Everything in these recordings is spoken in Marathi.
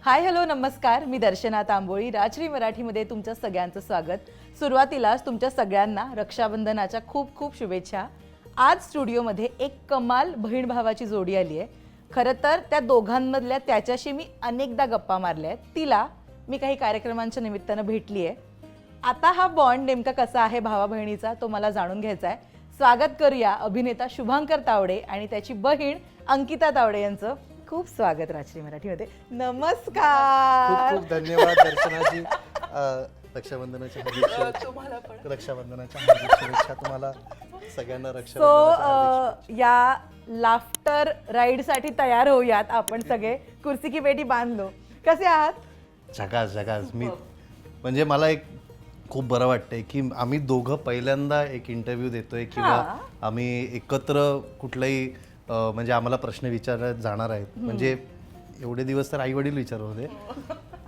हाय हॅलो नमस्कार, मी दर्शना तांबोळी. राजश्री मराठीमध्ये तुमच्या सगळ्यांचं स्वागत. सुरुवातीलाच तुमच्या सगळ्यांना रक्षाबंधनाच्या खूप खूप शुभेच्छा. आज स्टुडिओमध्ये एक कमाल बहीण भावाची जोडी आली आहे. खरं तर त्या दोघांमधल्या त्याच्याशी मी अनेकदा गप्पा मारल्या आहेत. तिला मी काही कार्यक्रमांच्या निमित्तानं भेटली आहे. आता हा बॉन्ड नेमका कसा आहे भावा बहिणीचा तो मला जाणून घ्यायचा आहे. स्वागत करूया अभिनेता शुभांकर तावडे आणि त्याची बहीण अंकिता तावडे यांचं. खूप स्वागत राजश्री मराठीमध्ये. नमस्कार. खूप खूप धन्यवाद दर्शनाजी. रक्षाबंधनाच्या हार्दिक शुभेच्छा तुम्हाला सगळ्यांना. सो या लाफ्टर राईड साठी तयार होऊयात आपण सगळे. कुर्सी की बेटी बांधलो. कसे आहात? झकास झकास. मी म्हणजे मला एक खूप बरं वाटतंय की आम्ही दोघं पहिल्यांदा एक इंटरव्ह्यू देतोय किंवा आम्ही एकत्र कुठलाही म्हणजे आम्हाला प्रश्न विचारत जाणार आहेत. म्हणजे एवढे दिवस तर आई वडील विचारत होते.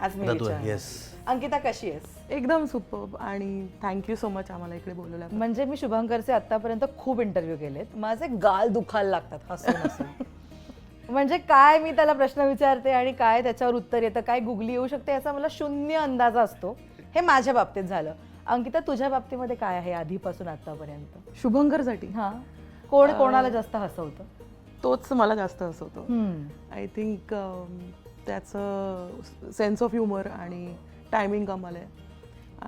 आज मी विचारणार. येस. अंकिता कशी आहेस? एकदम सुपर्ब आणि थँक्यू सो मच आम्हाला इकडे बोलवलं. म्हणजे मी शुभांकरचे आतापर्यंत खूप इंटरव्ह्यू केलेत. माझे गाल दुखायला लागतात हसून हसून. म्हणजे काय मी त्याला प्रश्न विचारते आणि काय त्याच्यावर उत्तर येतं, काय गुगली येऊ शकते याचा मला शून्य अंदाज असतो. हे माझ्या बाबतीत झालं. अंकिता तुझ्या बाबतीमध्ये काय आहे आधीपासून आतापर्यंत? शुभंकरसाठी हा, कोण कोणाला जास्त हसवतं? तोच मला जास्त हसवतो. आय थिंक त्याचं सेन्स ऑफ ह्युमर आणि टायमिंग कमाल आहे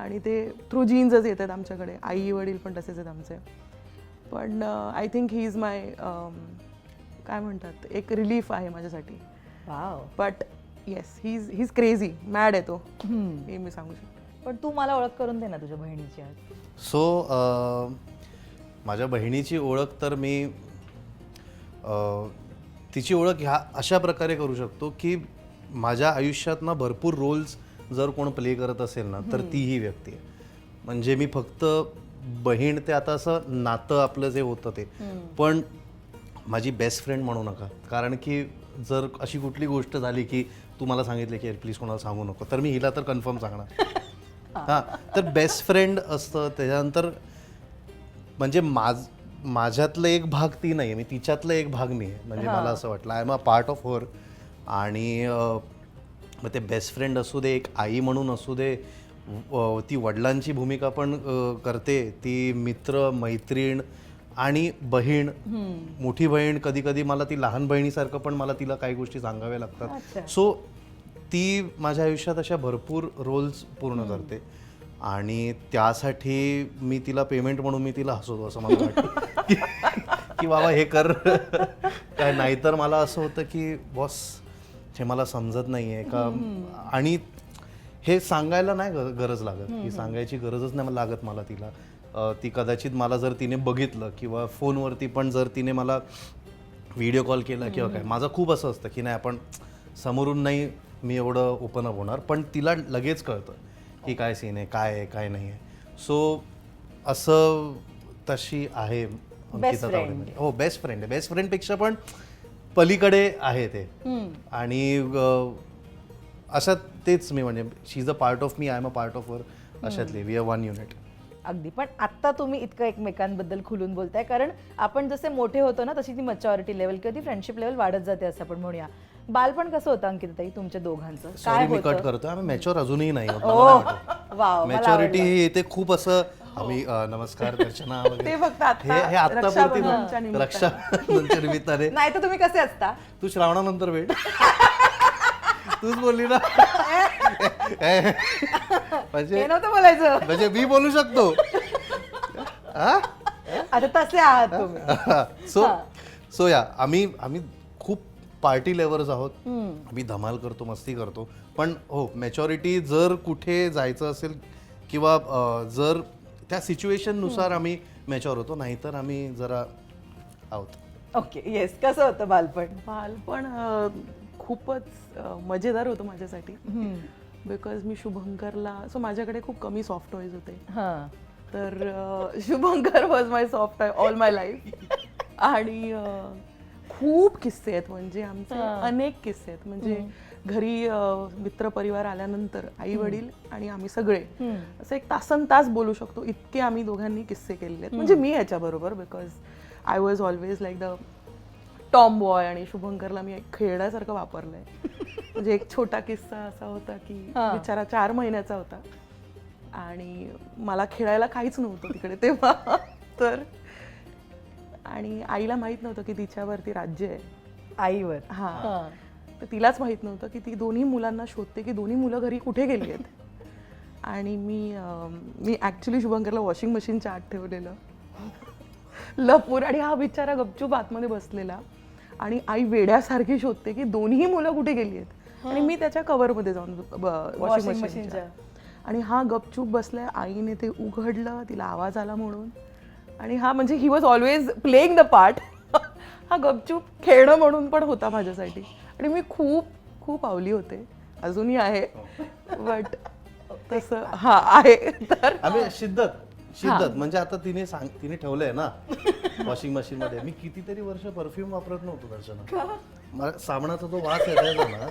आणि ते थ्रू जीन्सच येतात आमच्याकडे. आई वडील पण तसेच आहेत आमचे. पण आय थिंक ही इज माय काय म्हणतात एक रिलीफ आहे माझ्यासाठी. Wow. But yes he is crazy mad आहे तो, हे मी सांगू शकते. पण तू मला ओळख करून दे ना तुझ्या बहिणीची आज. सो माझ्या बहिणीची ओळख तर मी तिची ओळख ह्या अशा प्रकारे करू शकतो की माझ्या आयुष्यात ना भरपूर रोल्स जर कोण प्ले करत असेल ना तर ती ही व्यक्ती आहे. म्हणजे मी फक्त बहीण ते आता असं नातं आपलं जे होतं ते, पण माझी बेस्ट फ्रेंड म्हणू नका. कारण की जर अशी कुठली गोष्ट झाली की तू मला सांगितलं की प्लीज कोणाला सांगू नको, तर मी हिला तर कन्फर्म सांगणार. हां, तर बेस्ट फ्रेंड असतं. त्याच्यानंतर म्हणजे माझ्यातलं एक भाग ती नाही आहे, मी तिच्यातलं एक भाग मी आहे. म्हणजे मला असं वाटलं I am a part of हर. आणि मग ते बेस्ट फ्रेंड असू दे, एक आई म्हणून असू दे, ती वडिलांची भूमिका पण करते, ती मित्र मैत्रीण आणि बहीण, मोठी बहीण. कधी कधी मला ती लहान बहिणीसारखं पण मला तिला काही गोष्टी सांगाव्या लागतात. सो ती माझ्या आयुष्यात अशा भरपूर रोल्स पूर्ण करते आणि त्यासाठी मी तिला पेमेंट म्हणून मी तिला हसवतो असं मला वाटतं की बाबा हे कर काय. नाहीतर मला असं होतं की बॉस हे मला समजत नाही आहे का. आणि हे सांगायला नाही गरज लागत, ही सांगायची गरजच नाही लागत मला तिला. ती कदाचित मला जर तिने बघितलं किंवा फोनवरती पण जर तिने मला व्हिडिओ कॉल केला किंवा काय, माझं खूप असं असतं की नाही आपण समोरून नाही मी एवढं ओपन अप होणार, पण तिला लगेच कळतं की काय सीन आहे, काय आहे काय नाही आहे. सो असं तशी आहे अंकिता तावडे. हो, बेस्ट फ्रेंड आहे. बेस्ट फ्रेंडपेक्षा पण पलीकडे आहे ते. आणि असं तेच मी म्हणजे she is a part of me, I am a part of her. अशातले वी आर वन युनिट. अगदी. पण आत्ता तुम्ही इतकं एकमेकांबद्दल खुलून बोलताय कारण आपण जसे मोठे होतो ना तशी ती मॅच्युरिटी लेवल किंवा ती फ्रेंडशिप लेवल वाढत जाते असं आपण म्हणूया. बालपण कसं होतं अंकिताताई तुमच्या दोघांचं? काय मी कट करतो. आम्ही मॅच्युअर अजूनही नाही वाव. मॅच्युरिटी ही येते खूप असं. आम्ही नमस्कार दर्शना वगैरे ते फक्त हे आत्तापुरती रक्षाबंधनच्या निमित्ताने. नाही तर तुम्ही कसे असता? तू श्रावणानंतर भेट. तूच बोलली ना. हे नव्हतं बोलायचं. म्हणजे मी बोलू शकतो. आता तसे आहात तुम्ही. सो या आम्ही खूप पार्टी लेव्हर्स आहोत. आम्ही धमाल करतो, मस्ती करतो. पण हो, मॅच्युरिटी जर कुठे जायचं असेल किंवा जर त्या सिच्युएशननुसार आम्ही मॅच्युअर होतो, नाहीतर आम्ही जरा आहोत. ओके. येस. कसं होतं बालपण? बालपण खूपच मजेदार होतं माझ्यासाठी. बिकॉज मी शुभंकरला माझ्याकडे खूप कमी सॉफ्ट टॉयज होते. तर Shubhankar was my soft toy all my life. आणि खूप किस्से आहेत, म्हणजे आमचे अनेक किस्से आहेत. म्हणजे घरी मित्रपरिवार आल्यानंतर आई वडील आणि आम्ही सगळे असं एक तासन तास बोलू शकतो इतके आम्ही दोघांनी किस्से केलेले आहेत. म्हणजे मी ह्याच्याबरोबर, because I was always like the Tom boy आणि शुभंकरला मी खेळण्यासारखं वापरलंय. म्हणजे एक छोटा किस्सा असा होता की बिचारा 4 महिन्याचा होता आणि मला खेळायला काहीच नव्हतं तिकडे तेव्हा. तर आणि आईला माहित नव्हतं की तिच्यावरती राज्य आहे. आईवर. हा, तर तिलाच माहित नव्हतं की ती दोन्ही मुलांना शोधते की दोन्ही मुलं घरी कुठे गेली आहेत. आणि मी ऍक्च्युली शुभंकरला वॉशिंग मशीनच्या आत ठेवलेलं लपून, आणि हा बिचारा गपचूप आतमध्ये बसलेला आणि आई वेड्यासारखी शोधते की दोन्ही मुलं कुठे गेली आहेत. आणि मी त्याच्या कव्हरमध्ये जाऊन वॉशिंग मशीनच्या, आणि हा गपचूप बसलाय. आईने ते उघडलं, तिला आवाज आला म्हणून, आणि हा म्हणजे he was always playing the part. हा गपचूप खेळणं म्हणून पण होता माझ्यासाठी. आणि मी खूप खूप आवली होते, अजूनही आहे, बट तसं हा आहे. तर आम्ही शिद्दत म्हणजे आता तिने ठेवलंय ना वॉशिंग मशीन मध्ये. मी कितीतरी वर्ष परफ्यूम वापरत नव्हतो दर्शना. मला साबणाचा तो वास येतो ना,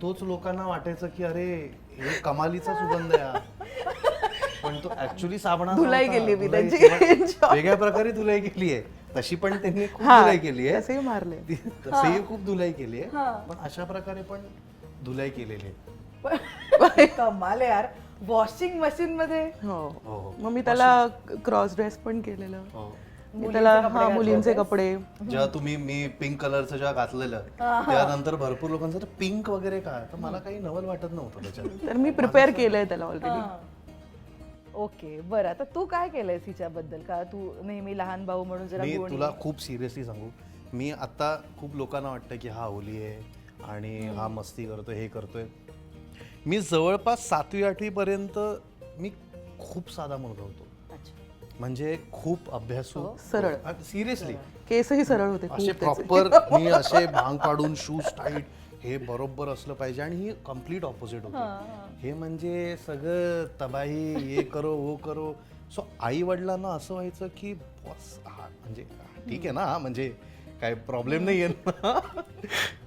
तोच लोकांना वाटायचं की अरे हे कमालीचा सुगंध आहे. पण तो ऍक्च्युली साबणा धुलाई केली मी त्याची. वेगळ्या प्रकारे धुलाई केली आहे तशी, पण त्यांनी खूप धुलाई केली आहे. तसेही मारले, तसेही खूप धुलाई केली आहे, पण अशा प्रकारे पण धुलाई केलेली आहे. कमाल आहे यार, वॉशिंग मशीन मध्ये. हो, मग मी त्याला क्रॉस ड्रेस पण केलेलं. मी त्याला मुलींचे कपडे. जेव्हा मी पिंक कलरचं जेव्हा घातलेलं त्यानंतर भरपूर लोकांचं पिंक वगैरे काय, तर मला काही नवल वाटत नव्हतं त्याच्यात. तर मी प्रिपेअर केलंय त्याला ऑलरेडी. ओके, बरं. आता तू काय केलंयस हिच्याबद्दल? का तू नेहमी लहान भाऊ म्हणून जरा मी तुला खूप सिरियसली सांगू, मी आता खूप लोकांना वाटतं की हा ओली आहे आणि हा मस्ती करतोय, हे करतोय. मी जवळपास 7वी-8वी पर्यंत मी खूप साधा मुलगा होतो. म्हणजे खूप अभ्यासू, सरळ, सिरियसली. केसही सरळ होते असे प्रॉपर, मी असे भांग पाडून शूज टाईट, हे बरोबर असलं पाहिजे. आणि ही कम्प्लीट ऑपोजिट होती. हे म्हणजे सगळं तबाही, हे करो वो करो. सो आई वडिलांना असं व्हायचं की बॉस हा म्हणजे ठीक आहे ना, म्हणजे काय प्रॉब्लेम नाही आहे ना,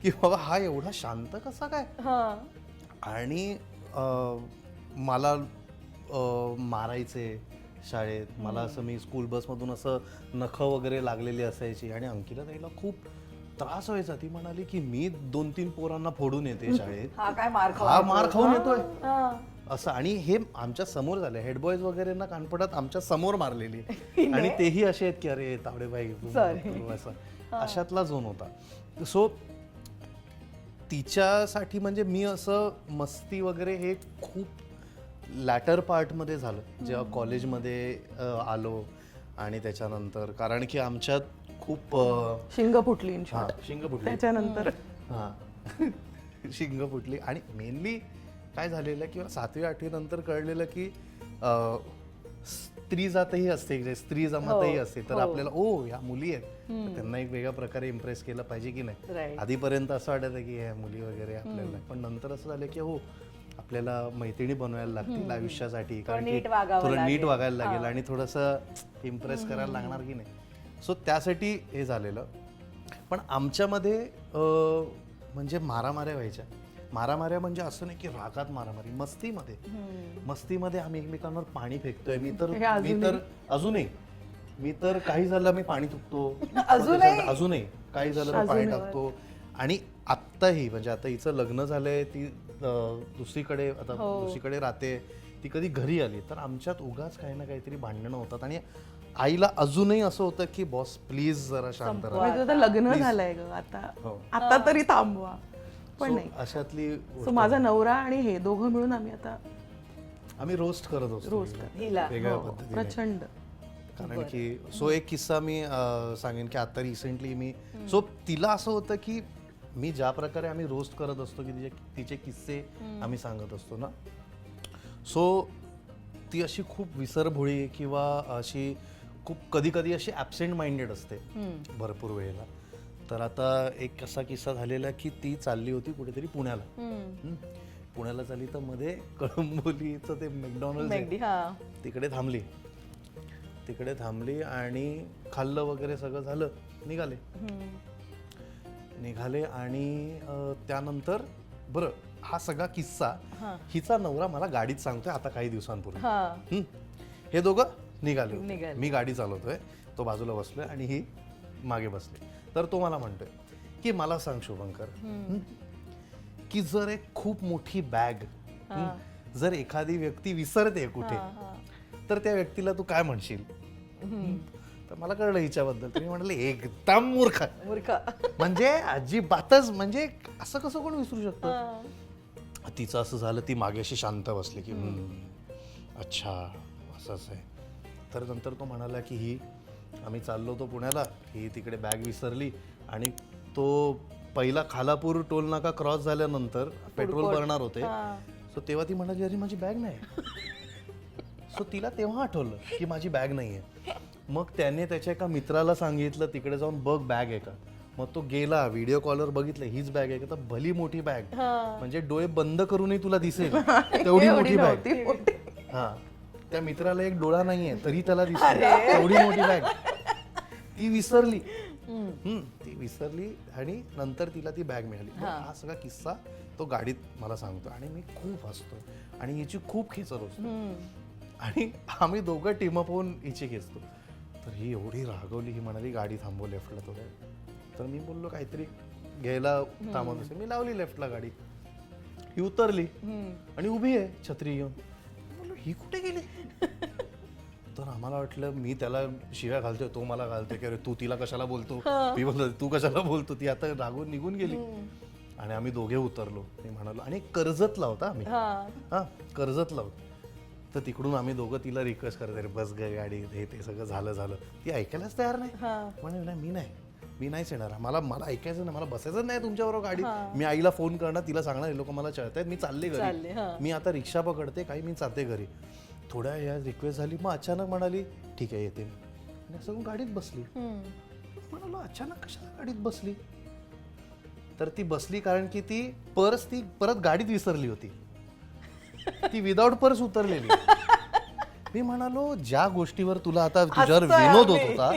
की बाबा हा एवढा शांत कसा काय. आणि मला मारायचे शाळेत. मला असं, मी स्कूल बसमधून असं नखं वगैरे लागलेली असायची आणि अंकिला ताईला खूप त्रास व्हायचा. ती म्हणाली की मी 2-3 पोरांना फोडून येते शाळेत, हा मार खाऊन येतोय असं. आणि हे आमच्या समोर झालं, हेड बॉयज वगैरे ना कानपडात आमच्या समोर मारलेली. आणि तेही असे आहेत की अरे तावडेबाई असं, अशातला झोन होता. सो तिच्यासाठी म्हणजे मी असं मस्ती वगैरे हे खूप लॅटर पार्टमध्ये झालं, जेव्हा कॉलेजमध्ये आलो. आणि त्याच्यानंतर कारण की आमच्यात खूप शिंग फुटली, शिंग फुटली त्याच्यानंतर शिंग फुटली. आणि मेनली काय झालेलं किंवा 7वी-8वी नंतर कळलेलं की स्त्री जातही असते, स्त्री जमातही असते. तर आपल्याला ह्या मुली आहेत, त्यांना एक वेगळ्या प्रकारे इम्प्रेस केलं पाहिजे की नाही. आधीपर्यंत असं वाटायचं की ह्या मुली वगैरे आपल्याला, पण नंतर असं झालं की आपल्याला मैत्रिणी बनवायला लागतील आयुष्यासाठी, कारण की थोडं नीट वागायला लागेल आणि थोडंसं इम्प्रेस करायला लागणार की नाही. सो त्यासाठी हे झालेलं. पण आमच्यामध्ये म्हणजे मारामाऱ्या व्हायच्या. मारामाऱ्या म्हणजे असं नाही की रागात मारामारी, मस्तीमध्ये आम्ही एकमेकांवर पाणी फेकतोय. मी तर अजूनही मी तर काही झालं मी पाणी थुकतो, अजूनही काही झालं मी पाणी टाकतो. आणि आत्ताही म्हणजे आता हिचं लग्न झालंय, ती दुसरीकडे राहते, ती कधी घरी आली तर आमच्यात उगाच काही ना काहीतरी भांडणं होतात. आणि आईला अजूनही असं होतं की बॉस प्लीज जरा शांत राहा, लग्न झालंय ग आता तरी थांबवा. पण नाही, अशातली माझा नवरा आणि हे दोघं मिळून आम्ही रोस्ट करत असतो वेगळ्या पद्धतीने, प्रचंड. कारण की एक किस्सा मी सांगेन की आता रिसेंटली मी तिला असं होतं की मी ज्या प्रकारे आम्ही रोस्ट करत असतो की तिचे किस्से आम्ही सांगत असतो ना, ती अशी खूप विसरभोळी किंवा अशी खूप कधी अशी ॲब्सेंट माइंडेड असते भरपूर वेळेला. तर आता एक असा किस्सा झालेला की ती चालली होती कुठेतरी पुण्याला चालली, तर मध्ये कळंबोलीचं ते मॅकडॉनल्ड तिकडे थांबली आणि खाल्लं वगैरे सगळं झालं, निघाले. आणि त्यानंतर बरं, हा सगळा किस्सा हिचा नवरा मला गाडीत सांगतोय आता काही दिवसांपूर्वी. हे दोघं निघाले, मी गाडी चालवतोय, तो बाजूला बसलोय आणि ही मागे बसली. तर तो मला म्हणतोय की मला सांग शुभंकर, की जर एक खूप मोठी बॅग जर एखादी व्यक्ती विसरते कुठे तर त्या व्यक्तीला तू काय म्हणशील. तर मला कळलं हिच्याबद्दल. तुम्ही म्हणाले एकदम मूर्ख म्हणजे अजिबातच, म्हणजे असं कसं कोण विसरू शकतं. तिचं असं झालं, ती मागे अशी शांत बसली की अच्छा असंच आहे. तर नंतर तो म्हणाला की आम्ही चाललो होतो पुण्याला, ही तिकडे बॅग विसरली आणि तो पहिला खालापूर टोल नाका क्रॉस झाल्यानंतर पेट्रोल भरणार होते. सो तेव्हा ती म्हणाली अरे माझी बॅग नाही. सो तिला तेव्हा आठवलं की माझी बॅग नाही आहे. मग त्याने त्याच्या एका मित्राला सांगितलं तिकडे जाऊन बघ बॅग आहे का. मग तो गेला, व्हिडिओ कॉलवर बघितलं हीच बॅग आहे का. तर भली मोठी बॅग, म्हणजे डोळे बंद करूनही तुला दिसेल तेवढी मोठी बॅग. हा, त्या मित्राला एक डोळा नाहीये तरी त्याला दिसेल तेवढी मोठी बॅग. ती विसरली. ती विसरली आणि नंतर तिला ती बॅग मिळाली. हा सगळा किस्सा तो गाडीत मला सांगतो आणि मी खूप हसतो आणि हिची खूप खेचर असतो. आणि आम्ही दोघं टीमअप होऊन हिची खेचतो. तर ही एवढी रागवली, ही म्हणाली गाडी थांबव लेफ्टला थोड्या. तर मी बोललो काहीतरी घ्यायला थांबवत असेल. मी लावली लेफ्टला गाडी, ही उतरली आणि उभी आहे छत्री घेऊन. बोललो ही कुठे गेली. तर आम्हाला वाटलं मी त्याला शिव्या घालतोय, तो मला घालतोय की अरे तू तिला कशाला बोलतो. मी बोलतो तू कशाला बोलतो. ती आता रागून निघून गेली आणि आम्ही दोघे उतरलो. मी म्हणालो आणि कर्जतला होता आम्ही. हा कर्जतला होतो. तर तिकडून आम्ही दोघं तिला रिक्वेस्ट करत अरे बस ग गाडी, हे ते सगळं झालं. ती ऐकायलाच तयार नाही. म्हणे नाही मी नाहीच येणार, मला ऐकायचं नाही, मला बसायचं नाही तुमच्याबरोबर गाडी. मी आईला फोन करणार, तिला सांगणार हे लोक मला चळतायत, मी चालले घरी, मी आता रिक्षा पकडते काही, मी चालते घरी. थोड्या या रिक्वेस्ट झाली. मग अचानक म्हणाली ठीक आहे येते मी. सगळं गाडीत बसली. म्हणालो अचानक कशाला गाडीत बसली. तर ती बसली कारण की ती पर्स ती परत गाडीत विसरली होती. ती विदाउट पर्स उतरलेली. मी म्हणालो ज्या गोष्टीवर तुला आता तुझ्यावर विनोद होत होता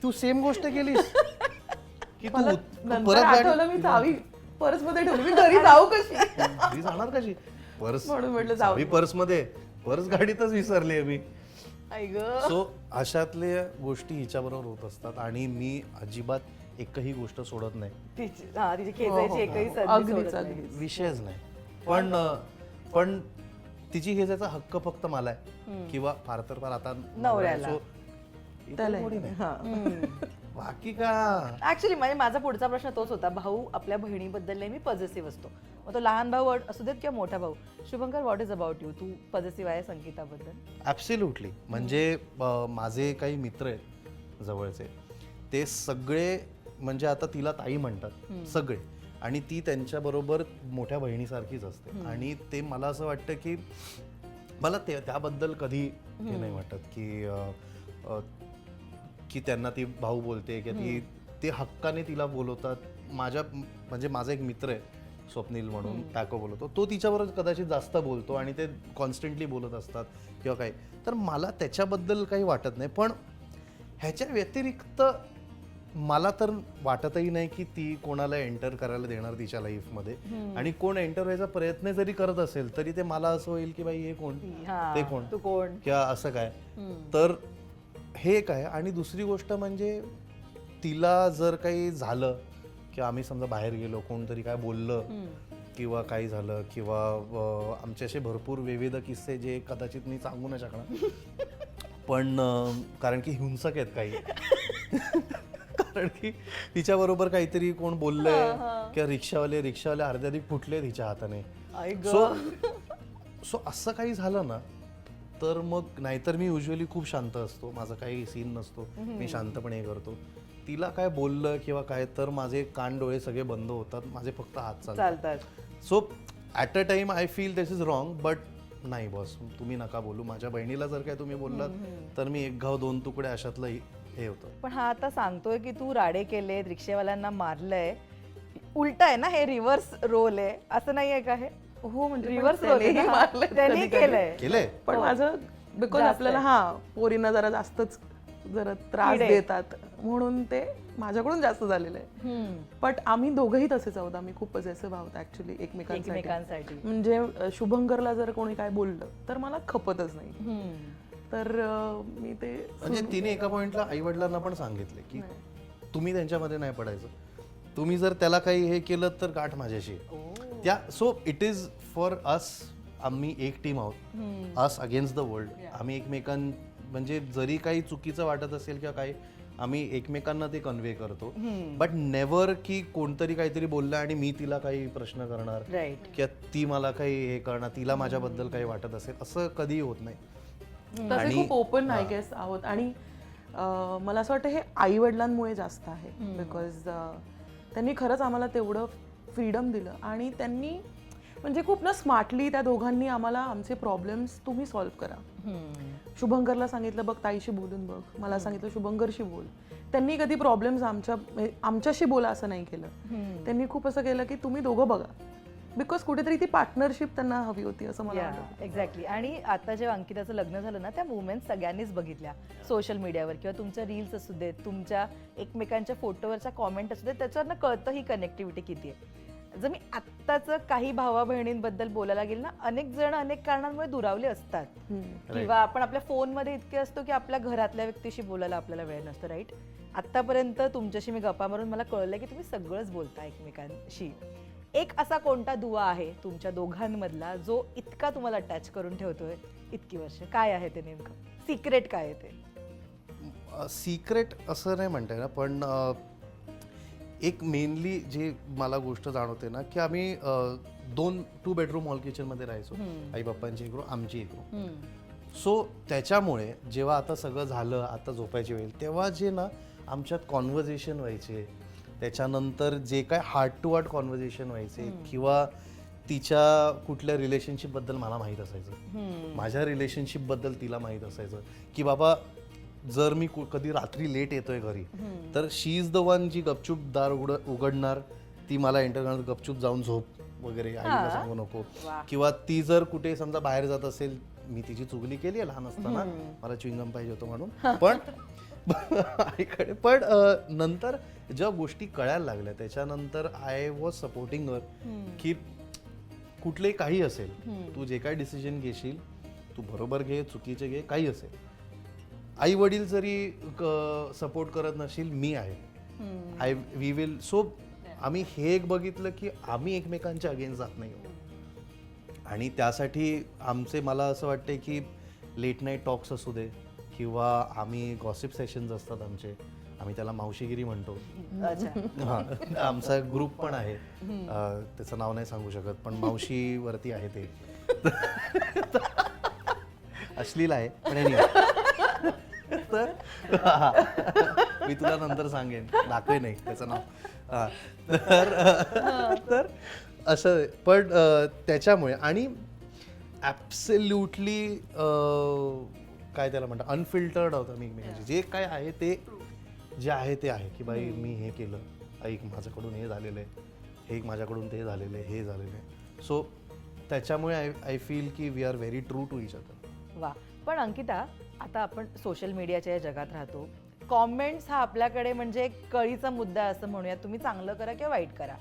तू सेम गोष्ट केलीस की तू परत गाडी. मी चावी पर्स मध्ये ठेवली, मी घरी जाऊ कशी, घरी जाणार कशी. पर्स म्हणून म्हटलं जाऊ. पर्स मध्ये, पर्स गाडीतच विसरली आहे मी. आई ग. सो अशातल्या गोष्टी हिच्याबरोबर होत असतात आणि मी अजिबात एकही गोष्ट सोडत नाही. तिची खेचायची एकही संधी अगदीच सोडत नाही. विषयच नाही. पण तिची खेचायचा हक्क फक्त मला आहे किंवा फार तर फार आता नवऱ्याला. So, इतर कोणी नाही. बाकी का ऍक्च्युली म्हणजे माझा पुढचा प्रश्न तोच होता. भाऊ आपल्या बहिणीबद्दल नेहमी पॉझिटिव्ह असतो. मग तो लहान भाऊ असू देत किंवा मोठा भाऊ. Shubhankar, what is about you, तू पॉझिटिव्ह आहे संगीताबद्दल? ॲब्सोल्युटली. म्हणजे माझे काही मित्र आहेत जवळचे, ते सगळे म्हणजे आता तिला ताई म्हणतात सगळे, आणि ती त्यांच्याबरोबर मोठ्या बहिणीसारखीच असते. आणि ते मला असं वाटतं की मला त्याबद्दल कधी हे नाही वाटत की त्यांना ती भाऊ बोलते की ते हक्काने तिला बोलवतात. म्हणजे माझा एक मित्र आहे स्वप्नील म्हणून, पॅको बोलतो, तो तिच्याबरोबर कदाचित जास्त बोलतो आणि ते कॉन्स्टंटली बोलत असतात किंवा काही. तर मला त्याच्याबद्दल काही वाटत नाही. पण ह्याच्या व्यतिरिक्त मला तर वाटतही नाही की ती कोणाला एंटर करायला देणार तिच्या लाईफमध्ये. आणि कोण एंटर व्हायचा प्रयत्न जरी करत असेल तरी ते मला असं होईल की बाई हे कोण, ते कोण, तू कोण, किंवा असं काय. तर हे काय. आणि दुसरी गोष्ट म्हणजे तिला जर काही झालं किंवा आम्ही समजा बाहेर गेलो, कोणतरी काय बोललं किंवा काही झालं, किंवा आमचे असे भरपूर विविध किस्से जे कदाचित मी सांगू नाही शकणार, पण कारण की हिंसक आहेत काही. कारण की तिच्याबरोबर काहीतरी कोण बोललंय किंवा रिक्षावाले अर्ध्याधिक फुटले तिच्या हाताने. सो असं काही झालं ना तर मग, नाहीतर मी युजली खूप शांत असतो, माझा काही सीन नसतो, मी शांतपणे करतो. तिला काय बोललं किंवा काय तर माझे कान डोळे सगळे बंद होतात, माझे फक्त हात चालतात. So at a time I feel this is wrong, but नाही बॉस तुम्ही नका बोलू. माझ्या बहिणीला जर काय तुम्ही बोललात तर मी एक घाव दोन तुकडे अशातलं हे होतं. पण हा आता सांगतोय की तू राडे केले, रिक्षावाल्यांना मारलंय, उलट आहे ना, हे रिव्हर्स रोल आहे, असं नाहीये का? हे हो म्हणजे रिव्हर्स रोल त्यांनी केलंय. पण माझं बिकॉज आपल्याला पोरींना जरा जास्तच जरा त्रास देतात म्हणून ते माझ्याकडून जास्त झालेलं आहे. बट आम्ही दोघंही तसेच आहोत, आम्ही खूप पॉझिटिव्ह आहोत ऍक्च्युली एकमेकांसाठी. म्हणजे शुभंकरला जर कोणी काय बोललं तर मला खपतच नाही. तर मी ते म्हणजे तिने एका पॉइंटला आई वडिलांना पण सांगितले की तुम्ही त्यांच्यामध्ये नाही पडायचं, तुम्ही जर त्याला काही हे केलं तर गाठ माझ्याशी. त्या so it is for us, आम्ही एक टीम आहोत, अस अगेन्स्ट द वर्ल्ड. आम्ही म्हणजे जरी काही चुकीचं वाटत असेल किंवा काही, आम्ही एकमेकांना ते कन्व्हे करतो. बट नेव्हर की कोणतरी काहीतरी बोललं आणि मी तिला काही प्रश्न करणार किंवा ती मला काही हे करणार, तिला माझ्याबद्दल काही वाटत असेल, असं कधीही होत नाही. तसे खूप ओपन आय गेस आहोत. आणि मला असं वाटतं हे आई वडिलांमुळे जास्त आहे. बिकॉज त्यांनी खरंच आम्हाला तेवढं फ्रीडम दिलं आणि त्यांनी म्हणजे खूप ना स्मार्टली त्या दोघांनी आम्हाला आमचे प्रॉब्लेम्स तुम्ही सॉल्व्ह करा. शुभंकरला सांगितलं बघ ताईशी बोलून बघ, मला सांगितलं शुभंकरशी बोल. त्यांनी कधी प्रॉब्लेम्स आमच्याशी बोला असं नाही केलं. त्यांनी खूप असं केलं की तुम्ही दोघं बघा, बिकॉज कुठेतरी ती पार्टनरशिप त्यांना हवी होती असं मला वाटतं. एक्झॅक्टली. आणि आता जेव्हा अंकिताचं लग्न झालं ना, त्या मुवमेंट सगळ्यांनीच बघितल्या सोशल मीडियावर किंवा तुमच्या रील्स असू देत, तुमच्या एकमेकांच्या फोटोवरच्या कॉमेंट असू देत, त्याच्यावरनं कळतं ही कनेक्टिव्हिटी किती आहे. जर मी आत्ताचं काही भावा बहिणींबद्दल बोलायला गेलं ना, अनेक जण अनेक कारणांमुळे दुरावले असतात किंवा आपण आपल्या फोनमध्ये इतके असतो की आपल्या घरातल्या व्यक्तीशी बोलायला आपल्याला वेळ नसतो. राईट. आत्तापर्यंत तुमच्याशी मी गप्पा मारून मला कळलं की तुम्ही सगळंच बोलता एकमेकांशी. एक असा कोणता दुवा आहे तुमच्या दोघांमधला जो इतका तुम्हाला अटॅच करून ठेवतोय इतकी वर्ष? काय आहे ते नेमकं सिक्रेट? काय आहे ते सिक्रेट असं नाही म्हणता येणार, पण एक मेनली जे मला गोष्ट जाणवते ना, की आम्ही 2 बेडरूम हॉल किचनमध्ये राहायचो. आई बाप्पांची एक रूम, आमची एक रूम. सो त्याच्यामुळे जेव्हा आता सगळं झालं, आता झोपायची वेळ, तेव्हा जे ना आमच्यात कॉन्व्हर्सेशन व्हायचे, त्याच्यानंतर जे काय हार्ट टू हार्ट कॉन्व्हर्सेशन व्हायचे किंवा तिच्या कुठल्या रिलेशनशिपबद्दल मला माहीत असायचं, माझ्या रिलेशनशिपबद्दल तिला माहीत असायचं की बाबा जर मी कधी रात्री लेट येतोय घरी तर शी इज द वन जी गपचूप दार उघडणार, ती मला एंटर करणार, गपचूप जाऊन झोप वगैरे, आईला सांगू नको. किंवा ती जर कुठे समजा बाहेर जात असेल, मी तिची चुगली केली आहे लहान असताना, मला च्युइंगम पाहिजे होतं म्हणून, पण आईकडे. पण नंतर जेव्हा गोष्टी कळायला लागल्या त्याच्यानंतर आय वॉज सपोर्टिंग हर की कुठले काही असेल, तू जे काही डिसिजन घेशील तू बरोबर घे, चुकीचे घे, काही असेल. आई वडील जरी सपोर्ट करत नसेल, मी आहे, वी विल. सो आम्ही हे एक बघितलं की आम्ही एकमेकांच्या अगेन्स्ट जात नाही. आणि त्यासाठी आमचे, मला असं वाटते की लेट नाईट टॉक्स असू दे किंवा आम्ही गॉसिप सेशन्स असतात आमचे, आम्ही त्याला मावशीगिरी म्हणतो. हां, आमचा ग्रुप पण आहे, त्याचं नाव नाही सांगू शकत, पण मावशीवरती आहे ते. अश्लील आहे पण तर मी तुला नंतर सांगेन, दाखवे नाही त्याचं नाव. तर असं. पण त्याच्यामुळे आणि ॲब्सल्युटली काय त्याला म्हणतात, अनफिल्टर्ड होतं मी एकमेकांची. जे काय आहे ते जे आहे ते आहे की बाई मी हे केलं, ऐक माझ्याकडून हे झालेलं आहे, हे माझ्याकडून ते झालेलं आहे, हे झालेलं आहे. सो त्याच्यामुळे आय फील की we are very true to each other. वा. पण अंकिता, आता आपण सोशल मीडियाच्या या जगात राहतो, कॉमेंट्स हा आपल्याकडे म्हणजे एक कळीचा मुद्दा असं म्हणूया. तुम्ही चांगलं करा किंवा वाईट करा,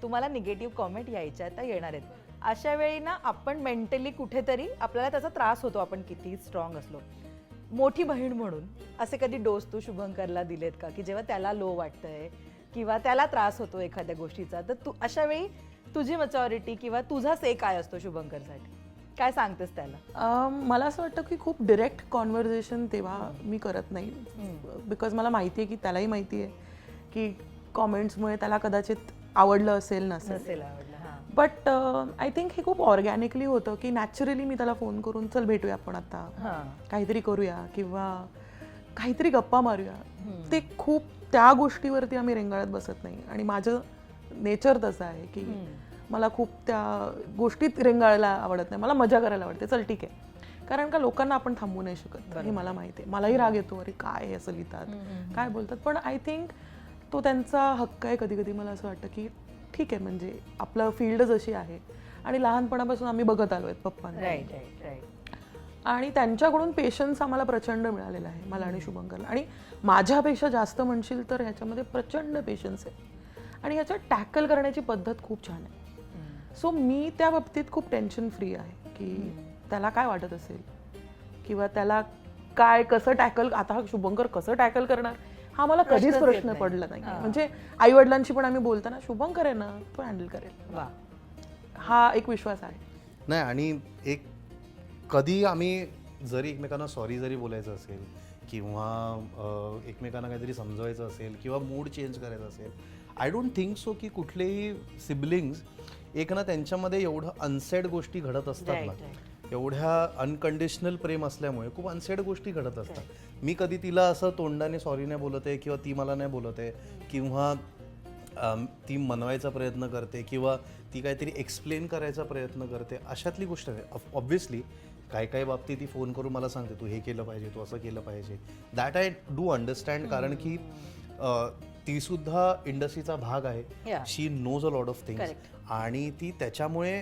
तुम्हाला निगेटिव्ह कॉमेंट यायच्या आता येणार आहेत. अशा वेळी ना आपण मेंटली कुठेतरी आपल्याला त्याचा त्रास होतो, आपण किती स्ट्रॉंग असलो. मोठी बहीण म्हणून असे कधी डोस तू शुभंकरला दिलेत का की जेव्हा त्याला लो वाटतंय किंवा त्याला त्रास होतो एखाद्या गोष्टीचा, तर तू अशा वेळी तुझी मॅच्युरिटी किंवा तुझा से काय असतो शुभंकरसाठी? काय सांगतेस त्याला? मला असं वाटतं की खूप डिरेक्ट कॉन्व्हर्सेशन तेव्हा मी करत नाही, बिकॉज मला माहिती आहे की त्यालाही माहिती आहे की कॉमेंट्समुळे त्याला कदाचित आवडलं असेल नसेल. बट आय थिंक हे खूप ऑर्गॅनिकली होतं की नॅचरली मी त्याला फोन करून चल भेटूया आपण आता, काहीतरी करूया किंवा काहीतरी गप्पा मारूया. ते खूप त्या गोष्टीवरती आम्ही रेंगाळत बसत नाही. आणि माझं नेचर तसं आहे की मला खूप त्या गोष्टीत रेंगाळायला आवडत नाही, मला मजा करायला आवडते. चल ठीक आहे, कारण का लोकांना आपण थांबवू नाही शकत हे मला माहिती आहे. मलाही राग येतो, अरे काय असं लिहितात, काय बोलतात. पण आय थिंक तो त्यांचा हक्क आहे. कधी कधी मला असं वाटतं की ठीक आहे, म्हणजे आपलं फील्ड जशी आहे आणि लहानपणापासून आम्ही बघत आलो आहेत पप्पांना, आणि त्यांच्याकडून पेशन्स आम्हाला प्रचंड मिळालेला आहे, मला आणि शुभंकरला. आणि माझ्यापेक्षा जास्त म्हणशील तर ह्याच्यामध्ये प्रचंड पेशन्स आहे आणि ह्याच्यात टॅकल करण्याची पद्धत खूप छान आहे. सो मी त्या बाबतीत खूप टेन्शन फ्री आहे की त्याला काय वाटत असेल किंवा त्याला काय कसं टॅकल, आता शुभंकर कसं टॅकल करणार हा मला कधीच प्रश्न पडला नाही. म्हणजे आई वडिलांशी पण आम्ही बोलताना शुभंकर आहे ना, तो हँडल करेल. हा एक विश्वास आहे. नाही, आणि एक कधी आम्ही जरी एकमेकांना सॉरी जरी बोलायचं असेल किंवा एकमेकांना काहीतरी समजवायचं असेल किंवा मूड चेंज करायचा असेल, आय डोंट थिंक सो की कुठलेही सिबलिंग्स एक ना त्यांच्यामध्ये एवढं अनसेड गोष्टी घडत असतात ना, एवढ्या अनकंडिशनल प्रेम असल्यामुळे खूप अनसेड गोष्टी घडत असतात. मी कधी तिला असं तोंडाने सॉरी नाही बोलत आहे किंवा ती मला नाही बोलत आहे किंवा ती मनवायचा प्रयत्न करते किंवा ती काहीतरी एक्सप्लेन करायचा प्रयत्न करते, अशातली गोष्ट आहे. ऑब्व्हियसली काही बाबतीत ती फोन करून मला सांगते तू हे केलं पाहिजे, तू असं केलं पाहिजे. दॅट आय डू अंडरस्टँड, कारण की ती सुद्धा इंडस्ट्रीचा भाग आहे. She knows a lot of things आणि ती त्याच्यामुळे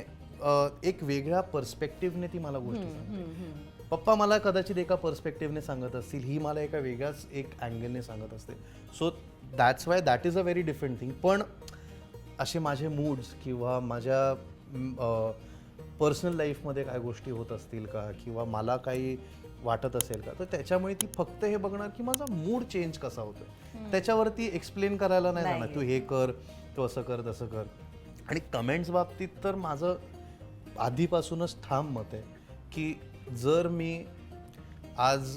एक वेगळ्या पर्स्पेक्टिव्हने ती मला गोष्टी सांगते. पप्पा मला कदाचित एका पर्स्पेक्टिव्हने सांगत असतील, ही मला एका वेगळ्याच एक अँगलने सांगत असते. So that's why that is a very different thing. पण असे माझे मूड्स किंवा माझ्या पर्सनल लाईफमध्ये काय गोष्टी होत असतील का किंवा मला काही वाटत असेल का, तर त्याच्यामुळे ती फक्त हे बघणार की माझा मूड चेंज कसा होतो, त्याच्यावरती एक्सप्लेन करायला नाही जाणार तू हे कर, तू असं कर, तसं कर. आणि कमेंट्स बाबतीत तर माझं आधीपासूनच ठाम मत आहे की जर मी आज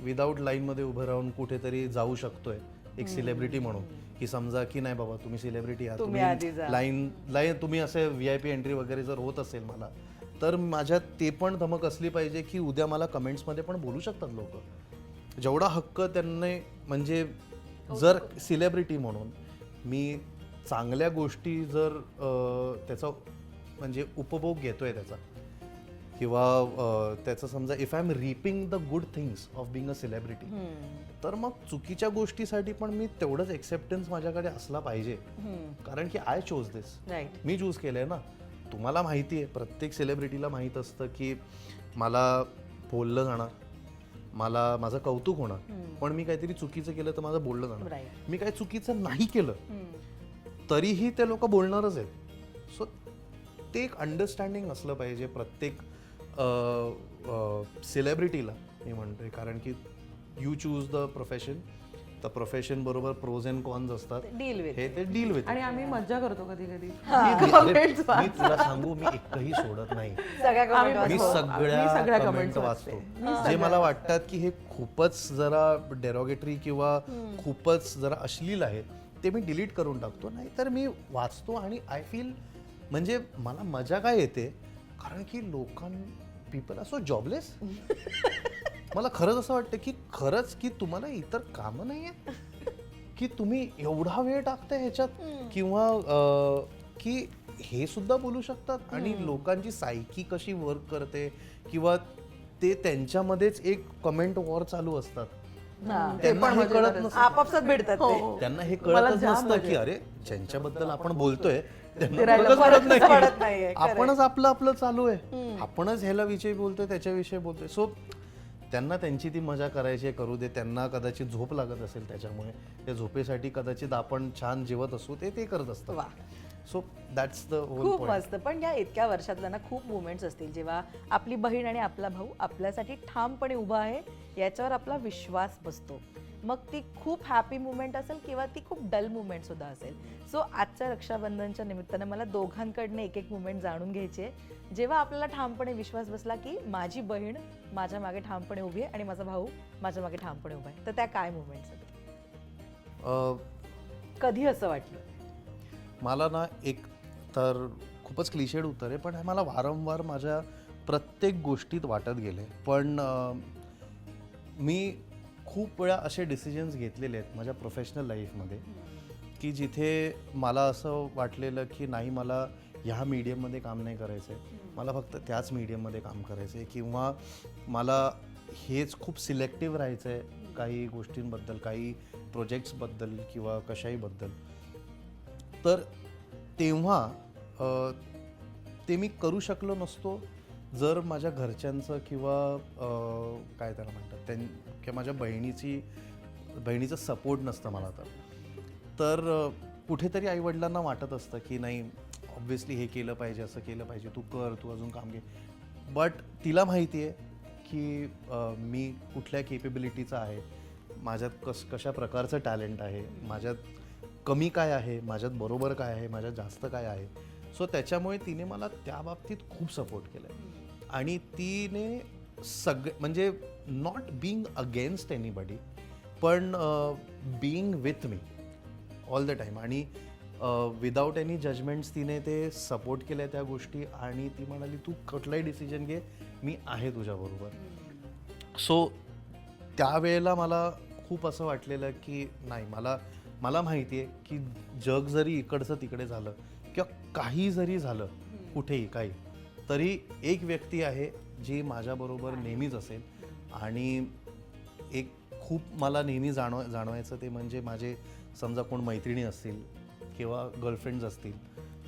विदाऊट लाईनमध्ये उभं राहून कुठेतरी जाऊ शकतोय एक सेलिब्रिटी म्हणून, की समजा की नाही बाबा तुम्ही सेलिब्रिटी आहात, तुम्ही लाईन तुम्ही असे VIP एंट्री वगैरे जर होत असेल मला, तर माझ्यात ते पण धमक असली पाहिजे की उद्या मला कमेंट्समध्ये पण बोलू शकतात लोक. जेवढा हक्क त्यांनी, म्हणजे जर सेलिब्रिटी म्हणून मी चांगल्या गोष्टी जर त्याचा म्हणजे उपभोग घेतोय त्याचा किंवा त्याचं समजा if I am reaping the good things of being a celebrity, तर मग चुकीच्या गोष्टीसाठी पण मी तेवढंच एक्सेप्टन्स माझ्याकडे असला पाहिजे, कारण की I chose this, me choose केलंय ना. तुम्हाला माहिती आहे, प्रत्येक सेलिब्रिटीला माहीत असतं की मला बोललं जाणार, मला माझं कौतुक होणार, पण मी काहीतरी चुकीचं केलं तर माझं बोललं जाणार. मी काही चुकीचं नाही केलं तरीही ते लोक बोलणारच आहेत. सो ते एक अंडरस्टँडिंग असलं पाहिजे प्रत्येक सेलिब्रिटीला मी म्हणतोय, कारण की यू चूज द प्रोफेशन बरोबर प्रोज अँड कॉन्स असतात, हे ते डील विथ. आणि आम्ही मज्जा करतो कधी कधी. मी तुला सांगू, मी एकही सोडत नाही, मी सगळ्या कमेंट वाचतो जे मला वाटतात की हे खूपच जरा डेरोगेटरी किंवा खूपच जरा अश्लील आहे, ते मी डिलीट करून टाकतो. नाही तर मी वाचतो आणि आय फील म्हणजे मला मजा काय येते, कारण की पीपल आर सो जॉबलेस. मला खरंच असं वाटतं की खरंच की तुम्हाला इतर कामं नाही आहेत की तुम्ही एवढा वेळ टाकताय ह्याच्यात, किंवा की हे सुद्धा बोलू शकतात. आणि लोकांची सायकी कशी वर्क करते किंवा ते त्यांच्यामध्येच एक कमेंट वॉर चालू असतात, त्यांना हे कळत नसतं, आपापसात भेटतात त्यांना हे कळतच नसतं की अरे ज्यांच्याबद्दल आपण बोलतोय त्यांना नाही, आपणच आपलं चालू आहे, आपणच ह्याला विषयी बोलतोय, त्याच्याविषयी बोलतोय. सो त्यांना त्यांची ती मजा करायची करू दे. त्यांना कदाचित झोप लागत असेल, त्याच्यामुळे त्या झोपेसाठी कदाचित आपण छान जेवत असू, ते करत असतात. सो दॅट्स द होल खूप मस्त. पण या इतक्या वर्षातल्या ना खूप मुवमेंट्स असतील जेव्हा आपली बहीण आणि आपला भाऊ आपल्यासाठी ठामपणे उभा आहे, याच्यावर आपला विश्वास बसतो. मग ती खूप हॅपी मुवमेंट असेल किंवा ती खूप डल मुवमेंट सुद्धा असेल. सो आजच्या रक्षाबंधनच्या निमित्तानं मला दोघांकडनं एक मुवमेंट जाणून घ्यायची आहे, जेव्हा आपल्याला ठामपणे विश्वास बसला की माझी बहीण माझ्या मागे ठामपणे उभी आहे आणि माझा भाऊ माझ्या मागे ठामपणे उभा आहे. तर त्या काय मुवमेंट्स आहेत? कधी असं वाटलं? मला ना, एक तर खूपच क्लिशेड उत्तर आहे, पण मला वारंवार माझ्या प्रत्येक गोष्टीत वाटत गेले. पण मी खूप वेळा असे डिसिजन्स घेतलेले आहेत माझ्या प्रोफेशनल लाईफमध्ये की जिथे मला असं वाटलेलं की नाही, मला ह्या मीडियममध्ये काम नाही करायचं आहे, मला फक्त त्याच मीडियममध्ये काम करायचं आहे, किंवा मला हेच खूप सिलेक्टिव्ह राहायचं आहे काही गोष्टींबद्दल, काही प्रोजेक्ट्सबद्दल किंवा कशाहीबद्दल. तर तेव्हा ते मी करू शकलो नसतो जर माझ्या घरच्यांचं किंवा काय त्याला म्हणतात किंवा माझ्या बहिणीचं सपोर्ट नसतं मला. तर कुठेतरी आईवडिलांना वाटत असतं की नाही, ऑब्व्हियसली हे केलं पाहिजे, असं केलं पाहिजे, तू कर, तू अजून काम घे. बट तिला माहिती आहे की मी कुठल्या केपेबिलिटीचा आहे, माझ्यात कशा प्रकारचं टॅलेंट आहे, माझ्यात कमी काय आहे, माझ्यात बरोबर काय आहे, माझ्यात जास्त काय आहे. सो त्याच्यामुळे तिने मला त्या बाबतीत खूप सपोर्ट केलाय आणि तिने म्हणजे नॉट बिईंग अगेन्स्ट एनीबडी पण being with me all the time आणि विदाऊट एनी जजमेंट्स तिने ते सपोर्ट केल्या त्या गोष्टी आणि ती म्हणाली तू कुठलाही डिसिजन घे, मी आहे तुझ्याबरोबर. सो त्यावेळेला मला खूप असं वाटलेलं की नाही, मला माहिती आहे की जग जरी इकडचं तिकडे झालं किंवा काही जरी झालं कुठेही काही, तरी एक व्यक्ती आहे जी माझ्याबरोबर नेहमीच असेल. आणि एक खूप मला नेहमी जाणवायचं ते म्हणजे माझे समजा कोण मैत्रिणी असतील किंवा गर्लफ्रेंड्स असतील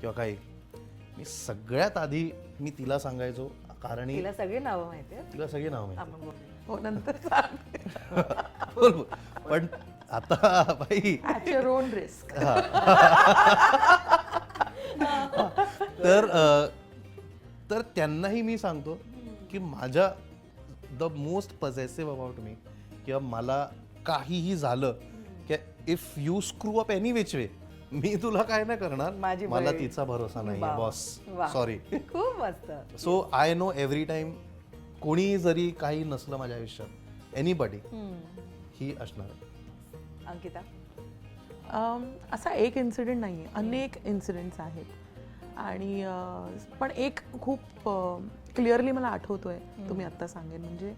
किंवा काही, मी सगळ्यात आधी मी तिला सांगायचो, कारण तिला सगळी नावं माहिती आहेत. तिला सगळी नावं माहिती. आपण बोलूया. हो, नंतर सांगते. बोल. पण आता बाई At your own risk. तर त्यांनाही मी सांगतो की माझ्या the most possessive about me किंवा मला काहीही झालं की if you screw up any which way, मी तुला काय नाही करणार, माझी मला बहीण. तिचा भरोसा नाही वा. बॉस, वा. सॉरी. खूप मस्त. So I know every time कोणी जरी काही नसलं माझ्या आयुष्यात, एनीबडी ही असणार आहे. अंकिता. असा एक इन्सिडेंट नाही आहे, अनेक इन्सिडेंट्स आहेत. आणि पण एक खूप क्लिअरली मला आठवतोय, तुम्ही आत्ता सांगेन, म्हणजे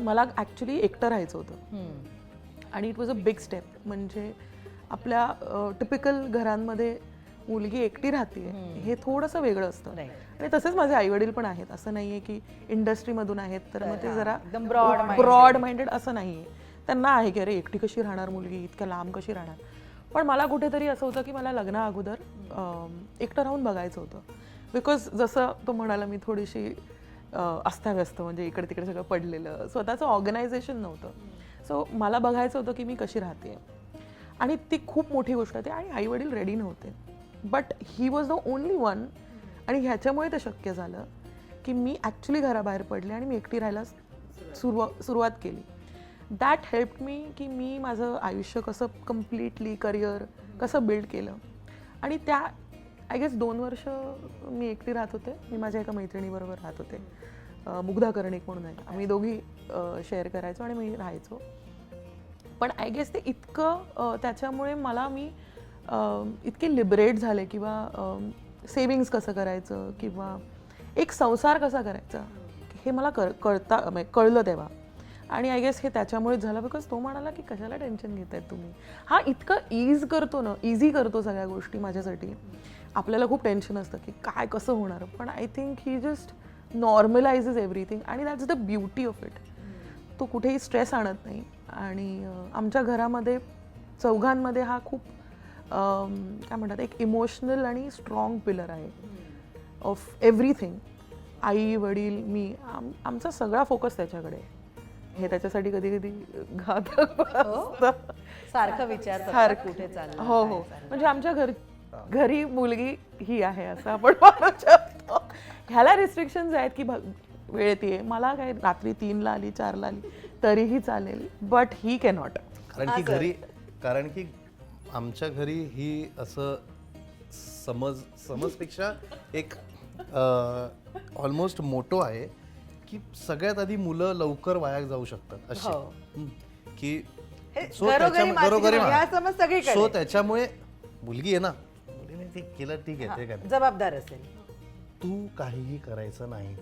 मला ॲक्च्युली एकटं राहायचं होतं आणि it was a big step. म्हणजे आपल्या टिपिकल घरांमध्ये मुलगी एकटी राहते हे थोडंसं वेगळं असतं. आणि तसेच माझे आईवडील पण आहेत, असं नाही आहे की इंडस्ट्रीमधून आहेत तर मग ते जरा ब्रॉड माइंडेड असं नाही आहे. त्यांना आहे की अरे एकटी कशी राहणार मुलगी, इतक्या लांब कशी राहणार. पण मला कुठेतरी असं होतं की मला लग्ना अगोदर एकटं राहून बघायचं होतं. बिकॉज जसं तो म्हणाला, मी थोडीशी अस्ताव्यस्त, म्हणजे इकडे तिकडे सगळं पडलेलं, स्वतःचं ऑर्गनायझेशन नव्हतं. सो मला बघायचं होतं की मी कशी राहते, आणि ती खूप मोठी गोष्ट होती आणि आईवडील रेडी नव्हते. But he was the only one, आणि ह्याच्यामुळे ते शक्य झालं की मी ॲक्च्युली घराबाहेर पडले आणि मी एकटी राहायला सुरुवात केली. दॅट हेल्प मी की मी माझं आयुष्य कसं कम्प्लिटली करिअर कसं बिल्ड केलं. आणि त्या आय गेस 2 वर्ष मी एकटी राहत होते. मी माझ्या एका मैत्रिणीबरोबर राहत होते, मुग्धा कर्णिक म्हणून आहे. आम्ही दोघी शेअर करायचो आणि मी राहायचो. पण आय गेस ते इतकं त्याच्यामुळे मी इतके लिबरेट झाले, किंवा सेविंग्स कसं करायचं किंवा एक संसार कसा करायचा हे मला कळलं तेव्हा. आणि आय गेस हे त्याच्यामुळेच झालं, बिकॉज तो म्हणाला की कशाला टेन्शन घेत आहेत तुम्ही, हा इतकं इझी करतो सगळ्या गोष्टी माझ्यासाठी. आपल्याला खूप टेन्शन असतं की काय कसं होणार, पण I think he just normalizes everything, आणि that's the beauty of it. तो कुठेही स्ट्रेस आणत नाही. आणि आमच्या घरामध्ये चौघांमध्ये हा खूप काय म्हणतात, एक इमोशनल आणि स्ट्रॉंग पिलर आहे ऑफ एव्हरीथिंग. आई वडील मी, आमचा सगळा फोकस त्याच्याकडे. हे त्याच्यासाठी कधी कधी घातक सारखं विचार कुठे चाललं. हो हो, म्हणजे आमच्या घरी मुलगी ही आहे असं आपण म्हणू शकतो. ह्याला रिस्ट्रिक्शन्स आहेत की वेळ येते, मला काय रात्री 3ला आली 4ला आली तरीही चालेल, बट ही कॅनॉट. कारण की आमच्या घरी ही असं समजपेक्षा एक ऑलमोस्ट मोटो आहे की सगळ्यात आधी मुलं लवकर वाया जाऊ शकतात अशी, की सो त्याच्यामुळे मुलगी आहे ना, मुलीने ते केलं ठीक आहे, ते काय जबाबदार असेल. तू काहीही करायचं नाही,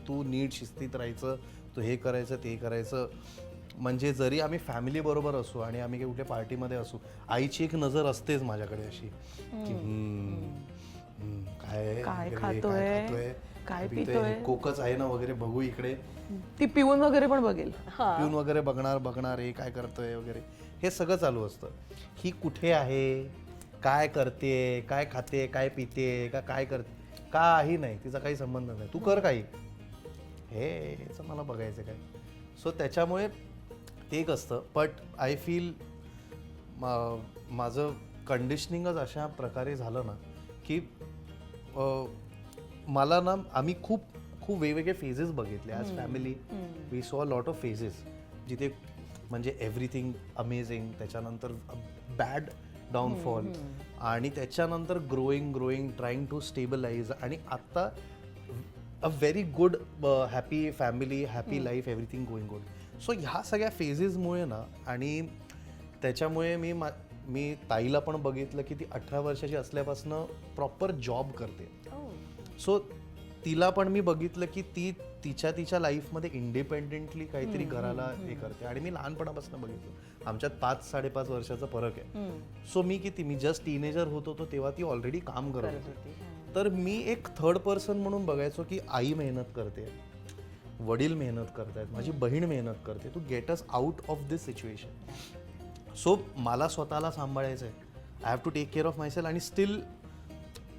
तू नीट शिस्तीत राहायचं, तू हे करायचं ते करायचं. म्हणजे जरी आम्ही फॅमिली बरोबर असू आणि आम्ही कुठे पार्टीमध्ये असू, आईची एक नजर असतेच माझ्याकडे अशी की काय खातोय, काय पितोय, कोकच आहे ना वगैरे, बघू इकडे. ती पिऊन वगैरे पण बघेल, पिऊन वगैरे बघणार हे काय करतोय वगैरे, हे सगळं चालू असतं. ही कुठे आहे, काय करते, काय खाते, काय पिते, काय करते, काही नाही, तिचा काही संबंध नाही. तू कर काही, हेच मला बघायचं काय. सो त्याच्यामुळे ते एक असतं. बट आय फील माझं कंडिशनिंगच अशा प्रकारे झालं ना की मला ना, आम्ही खूप खूप वेगवेगळे फेजेस बघितले ॲज फॅमिली. वी सॉ लॉट ऑफ फेजेस, जिथे म्हणजे एव्हरीथिंग अमेझिंग, त्याच्यानंतर बॅड डाऊनफॉल, आणि त्याच्यानंतर ग्रोईंग ट्राईंग टू स्टेबलाइज आणि आत्ता a very good happy family happy life everything going good. So ह्या सगळ्या फेजेसमुळे ना आणि त्याच्यामुळे मी ताईला पण बघितलं की ती 18 वर्षाची असल्यापासून प्रॉपर जॉब करते. सो तिला पण मी बघितलं की ती तिच्या लाईफमध्ये इंडिपेंडेंटली काहीतरी घराला हे करते आणि मी लहानपणापासून बघितलं आमच्यात 5-5.5 वर्षाचा फरक आहे. सो मी जस्ट टीनेजर होत होतो तेव्हा ती ऑलरेडी काम करत होती. तर मी एक थर्ड पर्सन म्हणून बघायचो की आई मेहनत करते, वडील मेहनत करतायत, माझी बहीण मेहनत करते to get us out of this situation. So मला स्वतःला सांभाळायचं आहे. I have to take care of myself आणि स्टील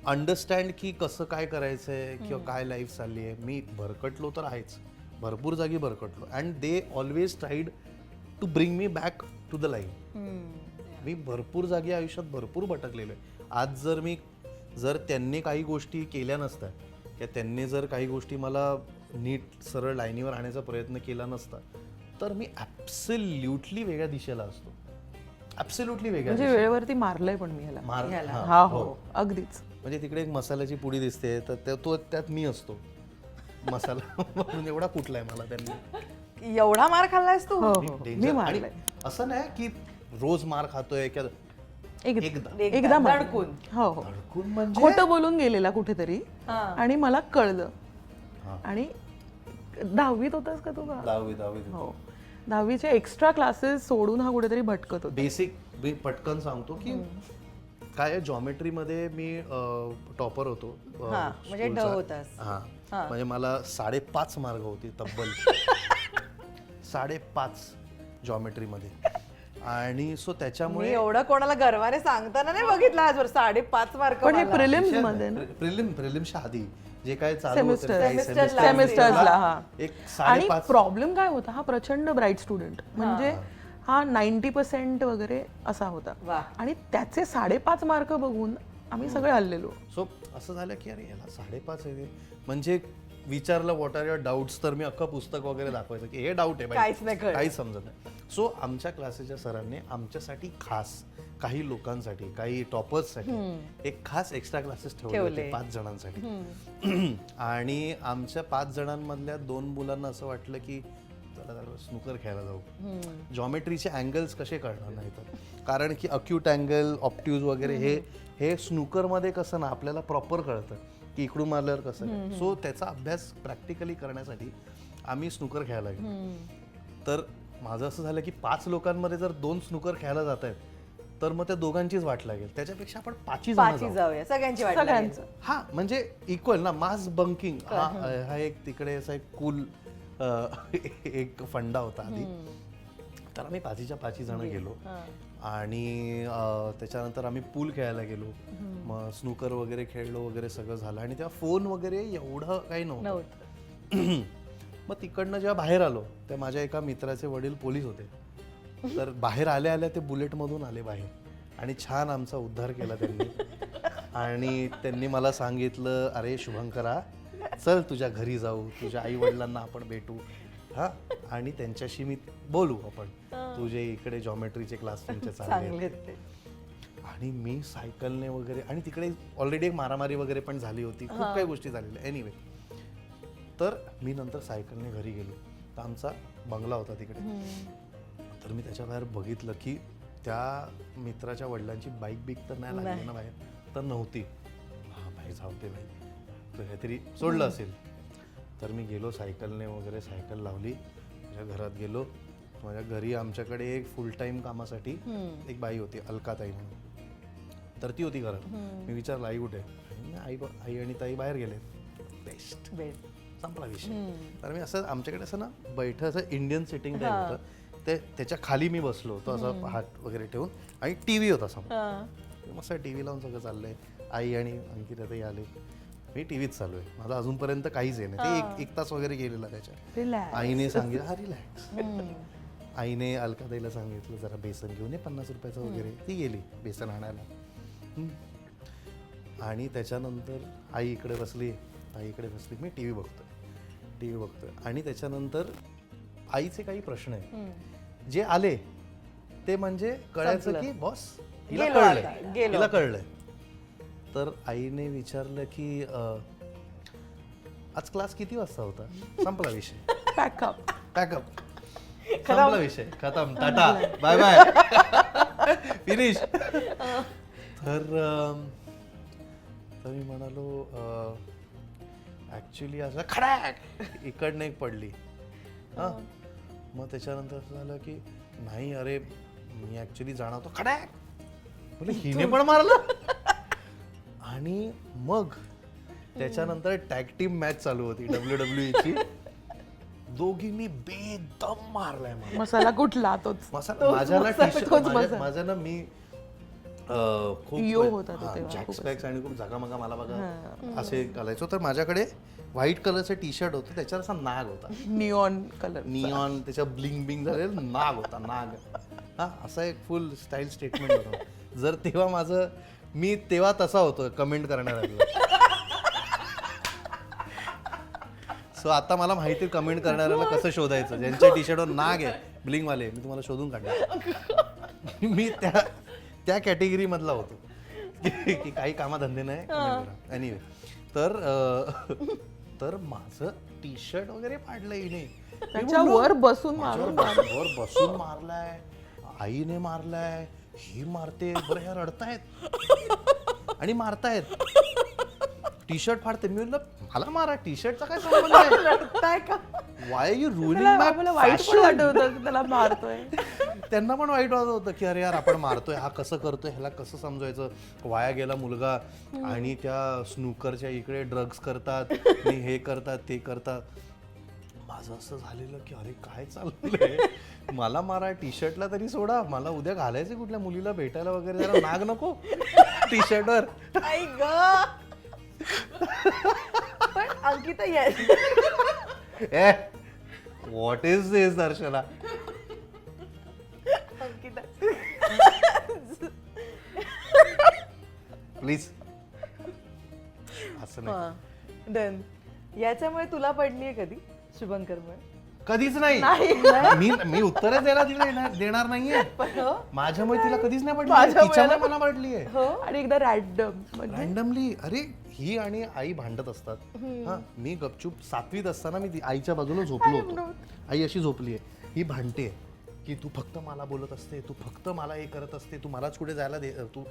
अंडरस्टँड की कसं काय करायचं आहे किंवा काय लाईफ चालली आहे. मी भरकटलो तर आहेच, भरपूर जागी भरकटलो and they always tried to bring me back to the line. मी भरपूर जागी आयुष्यात भरपूर भटकलेलो आहे. आज जर त्यांनी काही गोष्टी केल्या नसत्या किंवा त्यांनी जर काही गोष्टी मला नीट सरळ लाईनीवर आणण्याचा प्रयत्न केला नसता तर मी ॲब्सोल्युटली वेगळ्या दिशेला असतो. ॲब्सोल्युटली वेगळ्या म्हणजे वेळेवरती मारलंय पण मी ह्याला. हा हो अगदीच. म्हणजे तिकडे एक मसाल्याची पुडी दिसते तर त्यात मी असतो मसाला म्हणून एवढा कुठलाय मला त्यांनी. एवढा मार खाल्लायस तू? हो Danger. मी आणि मारलंय. असं नाही की रोज मार खातोय किंवा एकदा मारलंय. धडकून. हो धडकून म्हणजे खोटं बोलून गेलेला कुठेतरी आणि मला कळलं. आणि 10वीत होतास का तू? 10वी हो 10वीचे एक्स्ट्रा क्लासेस सोडून हा कुठेतरी भटकत होता. बेसिक मी पटकन सांगतो की काय जॉमेट्रीमध्ये मी टॉपर होतो. म्हणजे ड होतास. हा म्हणजे मला 5.5 मार्क होती तब्बल 5.5 जॉमेट्रीमध्ये. आणि सो त्याच्यामुळे एवढं कोणाला गर्वाने सांगताना नाही बघितलं आजवर 5.5 मार्क. पण हे प्रिलिम्स मध्ये ना, प्रिलिम्सच्या आधी जे काय चालू होतं सेमिस्टर्सला. हा एक आणि 5.5 प्रॉब्लेम काय होता, हा प्रचंड ब्राईट स्टुडंट म्हणजे हा 90% वगैरे असा होता. वा. आणि त्याचे 5.5 मार्क बघून आम्ही सगळे हल्लेलो. सो असं झालं की अरे याला 5.5 आहे म्हणजे विचारलं व्हॉट आर युअर डाऊट्स तर मी अख्खं पुस्तक वगैरे दाखवायचं की हे डाऊट आहे काहीच नाही कळत. काहीच समजत नाही. सो आमच्या क्लासेसच्या सरांनी आमच्यासाठी खास काही लोकांसाठी काही टॉपर्ससाठी एक खास एक्स्ट्रा क्लासेस ठेवले होते 5 जणांसाठी. आणि आमच्या 5 जणांमधल्या 2 मुलांना असं वाटलं की चला स्नूकर खेळायला जाऊ. जॉमेट्रीचे अँगल्स कसे कळणार नाही तर, कारण की अक्यूट अँगल ऑप्ट्यूज वगैरे हे स्नूकरमध्ये कसं ना आपल्याला प्रॉपर कळतं की इकडून मारल्यावर कसं. सो त्याचा अभ्यास प्रॅक्टिकली करण्यासाठी आम्ही स्नूकर खेळायला गेलो. तर माझं असं झालं की 5 लोकांमध्ये जर 2 स्नूकर खेळायला जात आहेत तर मग त्या दोघांचीच वाट लागेल. त्याच्यापेक्षा आपण 5 जाऊया सगळ्यांची वाट लागेल. हा म्हणजे इक्वल ना मास बंकिंग. हा एक तिकडे असा एक कूल एक फंडा होता आधी. तर आम्ही 5च्या 5 जण गेलो आणि त्याच्यानंतर आम्ही पूल खेळायला गेलो. मग स्नूकर वगैरे खेळलो वगैरे सगळं झालं आणि तेव्हा फोन वगैरे एवढं काही नव्हतं. मग तिकडनं जेव्हा बाहेर आलो तेव्हा माझ्या एका मित्राचे वडील पोलीस होते. तर बाहेर आल्या ते बुलेटमधून आले बाहेर आणि छान आमचा उद्धार केला त्यांनी. आणि त्यांनी मला सांगितलं अरे शुभंकरा चल तुझ्या घरी जाऊ, तुझ्या आई वडिलांना आपण भेटू हा आणि त्यांच्याशी मी बोलू आपण, तुझे इकडे जॉमेट्रीचे क्लास त्यांचे चालले. आणि मी सायकलने वगैरे आणि तिकडे ऑलरेडी एक मारामारी वगैरे पण झाली होती, खूप काही गोष्टी झालेल्या. एनिवे तर मी नंतर सायकलने घरी गेलो. तर आमचा बंगला होता तिकडे. तर मी त्याच्या बाहेर बघितलं की त्या मित्राच्या वडिलांची बाईक तर नाही लागली ना बाहेर, तर नव्हती. हा भाई जाऊ दे भाई, तर काहीतरी सोडलं असेल. तर मी गेलो सायकलने वगैरे, सायकल लावली, माझ्या घरात गेलो. माझ्या घरी आमच्याकडे एक फुल टाईम कामासाठी एक बाई होती अलकाताई म्हणून. तर ती होती घरात. मी विचारलं आई कुठे? आई आणि ताई बाहेर गेले. बेस्ट संपला विषय. तर मी असं आमच्याकडे असं ना बैठं असं इंडियन सिटिंग टाईप होतं, त्याच्या खाली मी बसलो होतो असं हात वगैरे ठेवून आणि टीव्ही होता समोर. मस्त टीव्ही लावून सगळं चाललंय. आई आणि अंकिताताई आले. मी टीव्हीत चालू आहे. माझं अजूनपर्यंत काहीच आहे नाही. ते एक तास वगैरे गेलेला त्याच्यात. आईने सांगितलं हा रिलॅक्स. आईने अलकाताईला सांगितलं जरा बेसन घेऊन ये 50 रुपयाचं वगैरे. ती गेली बेसन आणायला. आणि त्याच्यानंतर आई इकडे बसली, मी टीव्ही बघतोय. आणि त्याच्यानंतर आईचे काही प्रश्न आहेत जे आले ते म्हणजे कळायचं की बॉस हिला गेलो कळलंय आता, गेलो. हिला कळलंय. तर आईने विचारलं की आज क्लास किती वाजता होता. संपला विषय. पॅकअप. पॅकअप. संपला विषय. खतम. Tata bye bye finish. तर मी म्हणालो ऍक्च्युली असं खडॅक इकडनं एक पडली. हा मग त्याच्यानंतर असं झालं की नाही अरे मी ऍक्च्युली जाणार होतो. खडॅक बोले हिने पण मारलं. आणि मग त्याच्यानंतर टॅग टीम मॅच चालू होती WWE ची. दोघींनी बेदम मारलाय मला. मसाला कुठला तोच. माझ्या ना मी यो होता तो खूप तेव्हा, जॅक खूपच. स्पॅक्स आणि खूप जागा मला बघा असे घालायचो. तर माझ्याकडे व्हाईट कलरचं टी शर्ट होतं त्याच्यावर असा नाग होता. Neon colour. निऑन त्याच्या ब्लिंग बिंग झालेलं नाग होता. नाग हा असा एक फुल स्टाईल स्टेटमेंट होता. जर तेव्हा मी तेव्हा तसा होतो कमेंट करणाऱ्याला. सो आता मला माहिती कमेंट करणाऱ्याला कसं शोधायचं. ज्यांच्या टी शर्टवर नाग आहे ब्लिंग वाले मी तुम्हाला शोधून काढणार. मी त्या कॅटेगरी मधला होतो की काही कामाधंदे नाही. एनिवे तर माझं टी शर्ट वगैरे पाडलं हिने. त्याच्यावर बसून वर बसून मारलाय. आईने मारलाय. ही मारते. बरं ह्या रडतायत आणि मारतायत. T shirt फाडते. मी म्हणलं मला मारा टी शर्टचा काय संबंध आहे. वाय यू रुलिंग माय वाईट पण वाटत होतं त्याला मारतोय. त्यांना पण वाईट वाटत होतं की अरे यार आपण मारतोय हा कसं करतोय ह्याला कसं समजायचं. वाया गेला मुलगा. आणि त्या स्नूकरच्या इकडे ड्रग्स करतात आणि हे करतात ते करतात. माझं असं झालेलं की अरे काय चाललंय. मला मारा टी शर्टला तरी सोडा. मला उद्या घालायचं कुठल्या मुलीला भेटायला वगैरे जरा नाग नको टी शर्टवर. पण Ankita what is this Darshana. Ankita please असं नाही. डन. याच्यामुळे तुला पडलीये कधी शुभंकरमुळे? कधीच नाही. मी उत्तरच देणार नाहीये. माझ्यामुळे तिला कधीच नाही पडली. तिच्यामुळे मला पडलीये. आणि एकदा रॅन्डमली. अरे ही आणि आई भांडत असतात. हा मी गपचूप 7वीत असताना मी आईच्या बाजूला झोपलो होतो. आई अशी झोपलीये. ही भांडते की तू फक्त मला बोलत असते. तू फक्त मला हे करत असते. तू मलाच कुठे जायला तू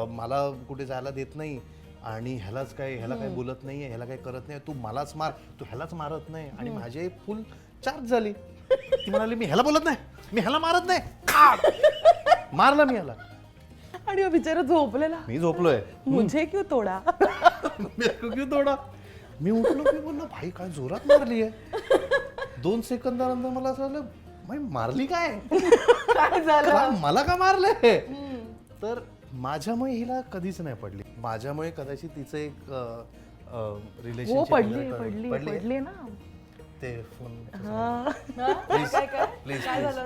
मला कुठे जायला देत नाही. आणि ह्याला काय बोलत नाहीये. ह्याला काही करत नाही. तू मलाच मार. तू ह्यालाच मारत नाही. आणि माझी आई फुल चार्ज झाली. ती म्हणाली मी ह्याला बोलत नाही. मी ह्याला मारत नाही. मारलं मी ह्याला. आणि बिचारा झोपलेला. मी झोपलोय. मुझे क्यों तोडा. मी उठलो की बोललो भाई काय जोरात मारली आहे. 2 सेकंदानंतर मला असं झालं भाई मारली काय झालं. मला का मारलंय. तर माझ्यामुळे हिला कधीच नाही पडली. माझ्यामुळे कदाचित तिचं एक रिलेशनशिप पडली ना ते फोन.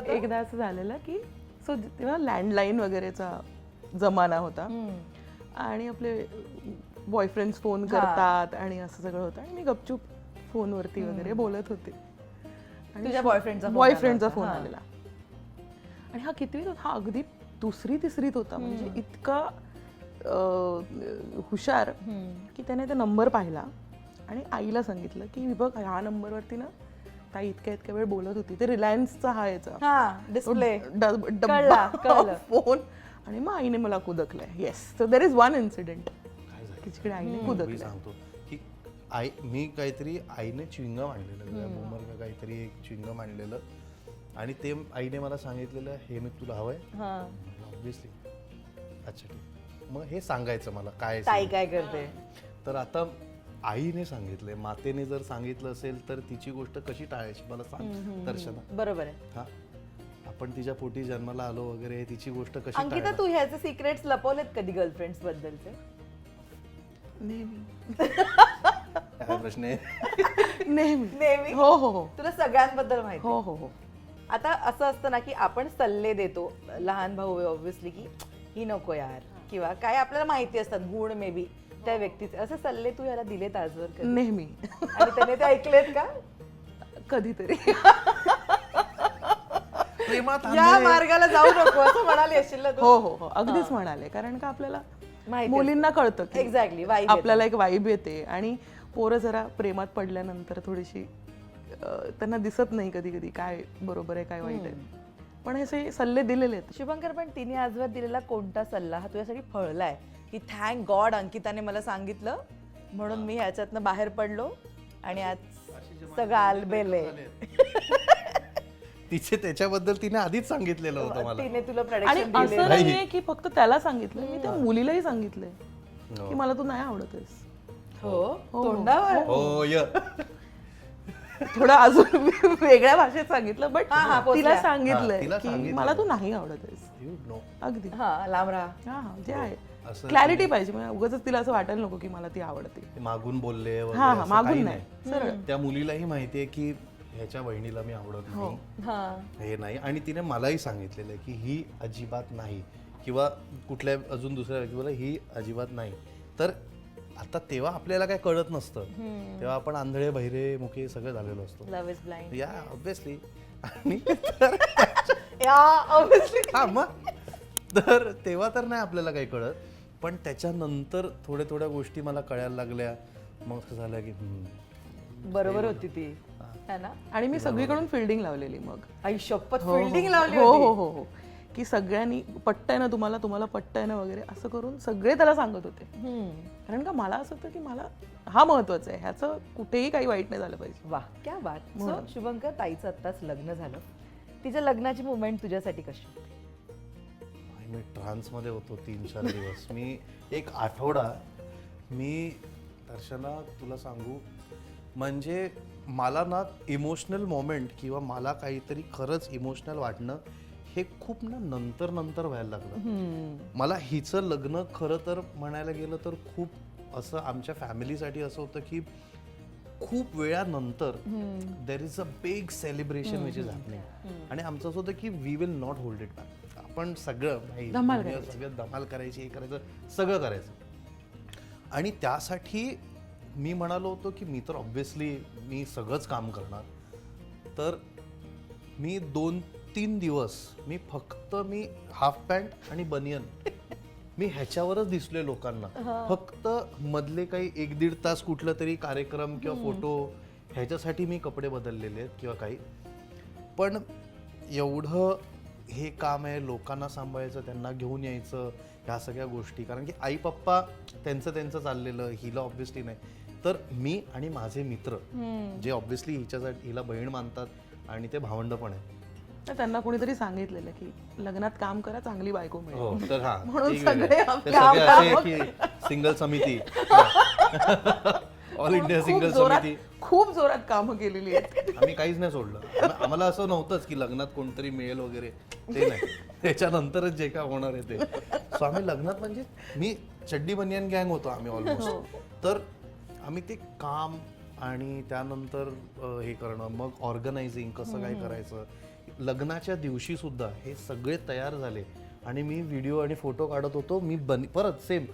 एकदा असं झालेलं की सो तेव्हा लँडलाईन वगैरेचा जमाना होता. आणि आपले बॉयफ्रेंड्स फोन करतात आणि असं सगळं होतं. आणि मी गपचूप फोनवरती वगैरे बोलत होते. तुझ्या बॉयफ्रेंडचा फोन आलेला. आणि हा कितवीत होता. हा अगदी 2री-3रीत होता. म्हणजे इतका हुशार की त्याने तो नंबर पाहिला आणि आईला सांगितलं की बघ ह्या नंबरवरती ना ताई इतक्या वेळ बोलत होती. ते रिलायन्सचा हा याचा डिस्प्ले फोन. आणि मग आईने मला कुदकलंय. Yes. So there is one incident तिच्याकडे आईने कुदकलं. सांगतो की मी काहीतरी आईने च्युइंगम आणलेलं बुमर का काहीतरी एक च्युइंगम आणलेलं. आणि ते आईने मला सांगितलेलं हे मी तुला हवंय. ऑब्व्हियसली. अच्छा ठीक. मग हे सांगायचं मला काय करते. तर आता आईने सांगितलंय. मातेने जर सांगितलं असेल तर तिची गोष्ट कशी टाळायची मला सांग दर्शना. बरोबर आहे. हा आपण तिच्या पोटी जन्माला आलो वगैरे तिची गोष्ट कशी. अंकिता तू ह्याचे सिक्रेट्स लपवलेत कधी गर्लफ्रेंड्स बद्दलचे? नेहमी. काय प्रश्न आहे. नेहमी. हो. तुला सगळ्यांबद्दल माहिती? हो. आता असं असतं ना की आपण सल्ले देतो. लहान भाऊ ऑब्व्हियसली की ही नको यार किंवा काय आपल्याला माहिती असतात गुण मे बी त्या व्यक्तीचे. असे सल्ले तू याला दिलेत आजवर? नेहमी. आणि त्याने ते ऐकलेत का? कधीतरी. प्रेमात या मार्गाला जाऊ नको असं म्हणाली असशील ना तू. हो हो हो अगदीच म्हणाले, कारण का आपल्याला माहिती मुलींना कळतं की एक्झॅक्टली वाईब आपल्याला एक वाईब येते, आणि पोरं जरा प्रेमात पडल्यानंतर थोडीशी त्यांना दिसत नाही कधी कधी काय बरोबर आहे काय वाईट आहे, पण हे सल्ले दिलेले आहेत. शुभंकर, पण तिने आजवर दिलेला कोणता सल्ला हा तुझ्यासाठी फळलाय की थँक गॉड अंकिताने मला सांगितलं म्हणून मी ह्याच्यातनं बाहेर पडलो आणि आज सगळं आलबेल आहे. तिचे त्याच्याबद्दल तिने आधीच सांगितलेलं होतं मला. तिने तुला आणि प्रोडक्शन असं नाहीये की फक्त त्याला सांगितलं, मी त्या मुलीलाही सांगितलंय की मला तू नाही आवडतेस. हो तोंडावर हो य थोडं अजून वेगळ्या भाषेत सांगितलं, बट हा, पोचल्या. तिला सांगितलंय तिला की सांगितलं. मला तू नाही आवडतेस. यू नो अगदी हा लांब राहा. हा हा जे आहे असं क्लॅरिटी पाहिजे, म्हणजे उगाच तिला असं वाटायला नको की मला ती आवडते. ते मागून बोलले वगैरे हा हा असं मागून काही नाही, सरळ. त्या मुलीलाही माहितीये की ह्याच्या बहिणीला मी आवडत हो. नाही, हा हे नाही. आणि तिने मलाही सांगितलेलं आहे की ही अजिबात नाही, किंवा कुठल्या अजून दुसऱ्या व्यक्तीला ही अजिबात नाही. तर आता तेव्हा आपल्याला काय कळत नसतं, तेव्हा आपण आंधळे बहिरे मुके सगळं झालेलो असतो. Love is blind. या ऑब्विसली. आणि या ऑब्विसली. हा मग तर तेव्हा तर नाही आपल्याला काही कळत, पण त्याच्यानंतर थोड्या गोष्टी मला कळायला लागल्या. मग असं झालं की बरोबर होती ती है ना. आणि मी सगळीकडून फिल्डिंग लावलेली मग. आई शपथ फिल्डिंग लावली हो होती. हो हो हो की सगळ्यांनी पटतंय ना तुम्हाला, तुम्हाला पटतंय ना वगैरे असं करून सगळे त्याला सांगत होते. कारण का मला असं होतं की मला हा महत्वाचा आहे, ह्याचं कुठेही काही वाईट नाही झालं पाहिजे. वा क्या बात. सो शुभंकर, ताईचं आत्ताच लग्न झालं, तिच्या लग्नाची मुवमेंट तुझ्यासाठी कशी होती? मी ट्रान्समध्ये होतो 3-4 दिवस. मी एक आठवडा मी दर्शना तुला सांगू, म्हणजे मला ना इमोशनल मोमेंट किंवा मला काहीतरी खरंच इमोशनल वाटणं हे खूप ना नंतर व्हायला लागलं. मला हिचं लग्न खरं तर म्हणायला गेलं तर खूप असं आमच्या फॅमिलीसाठी असं होतं की खूप वेळानंतर there is a big celebration which is happening. आणि आमचं असं होतं की we will not hold it back. आपण सगळं सगळं धमाल करायची, हे करायचं, सगळं करायचं. आणि त्यासाठी मी म्हणालो होतो की मी तर ऑब्व्हियसली मी सगळंच काम करणार. तर मी 2-3 दिवस मी फक्त हाफ पॅन्ट आणि बनियन मी ह्याच्यावरच दिसलोय लोकांना. फक्त मधले काही 1-1.5 तास कुठला तरी कार्यक्रम किंवा फोटो ह्याच्यासाठी मी कपडे बदललेले आहेत किंवा काही. पण एवढं हे काम आहे, लोकांना सांभाळायचं, त्यांना घेऊन यायचं, ह्या सगळ्या गोष्टी. कारण की आई पप्पा त्यांचं चाललेलं, हिला ऑब्व्हियसली नाही. तर मी आणि माझे मित्र जे ऑब्व्हियसली हिला बहीण मानतात आणि ते भावंड पण आहे, त्यांना कोणीतरी सांगितलेलं की लग्नात काम करा, चांगली बायको मिळेल. हो तर हा म्हणून ठीक आहे. सगळे ते सगळे असे की सिंगल समिती, ऑल इंडिया सिंगल समिती, खूप जोरात कामं केलेली आहेत. आम्ही काहीच नाही सोडलं. आम्हाला असं नव्हतंच की लग्नात कोणतरी मिळेल वगैरे, ते नाही. त्याच्यानंतरच जे काय होणार आहे ते. सो आम्ही लग्नात म्हणजे मी चड्डी बनियन गँग होतो आम्ही ऑलमोस्ट. तर आम्ही ते काम आणि त्यानंतर हे करणं, मग ऑर्गनायझिंग कसं काय करायचं. लग्नाच्या दिवशी सुद्धा हे सगळे तयार झाले आणि मी व्हिडिओ आणि फोटो काढत होतो. मी परत सेम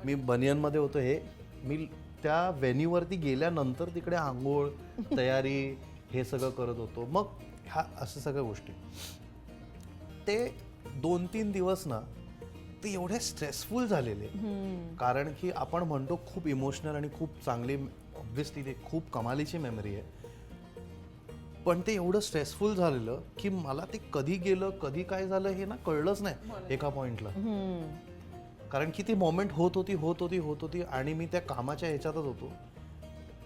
मी बनियनमध्ये होतो. हे मी त्या व्हेन्यूवरती गेल्यानंतर तिकडे आंघोळ, तयारी, हे सगळं करत होतो. मग ह्या असं सगळ्या गोष्टी, ते 2-3 दिवस ना ते एवढे स्ट्रेसफुल झालेले. कारण की आपण म्हणतो खूप इमोशनल आणि खूप चांगली, ऑब्व्हियसली ते खूप कमालीची मेमरी आहे. पण ते एवढं स्ट्रेसफुल झालेलं की मला ते कधी गेलं, कधी काय झालं हे ना कळलंच नाही एका पॉइंटला. कारण की ती मोमेंट होत होती आणि मी त्या कामाच्या ह्याच्यातच होतो.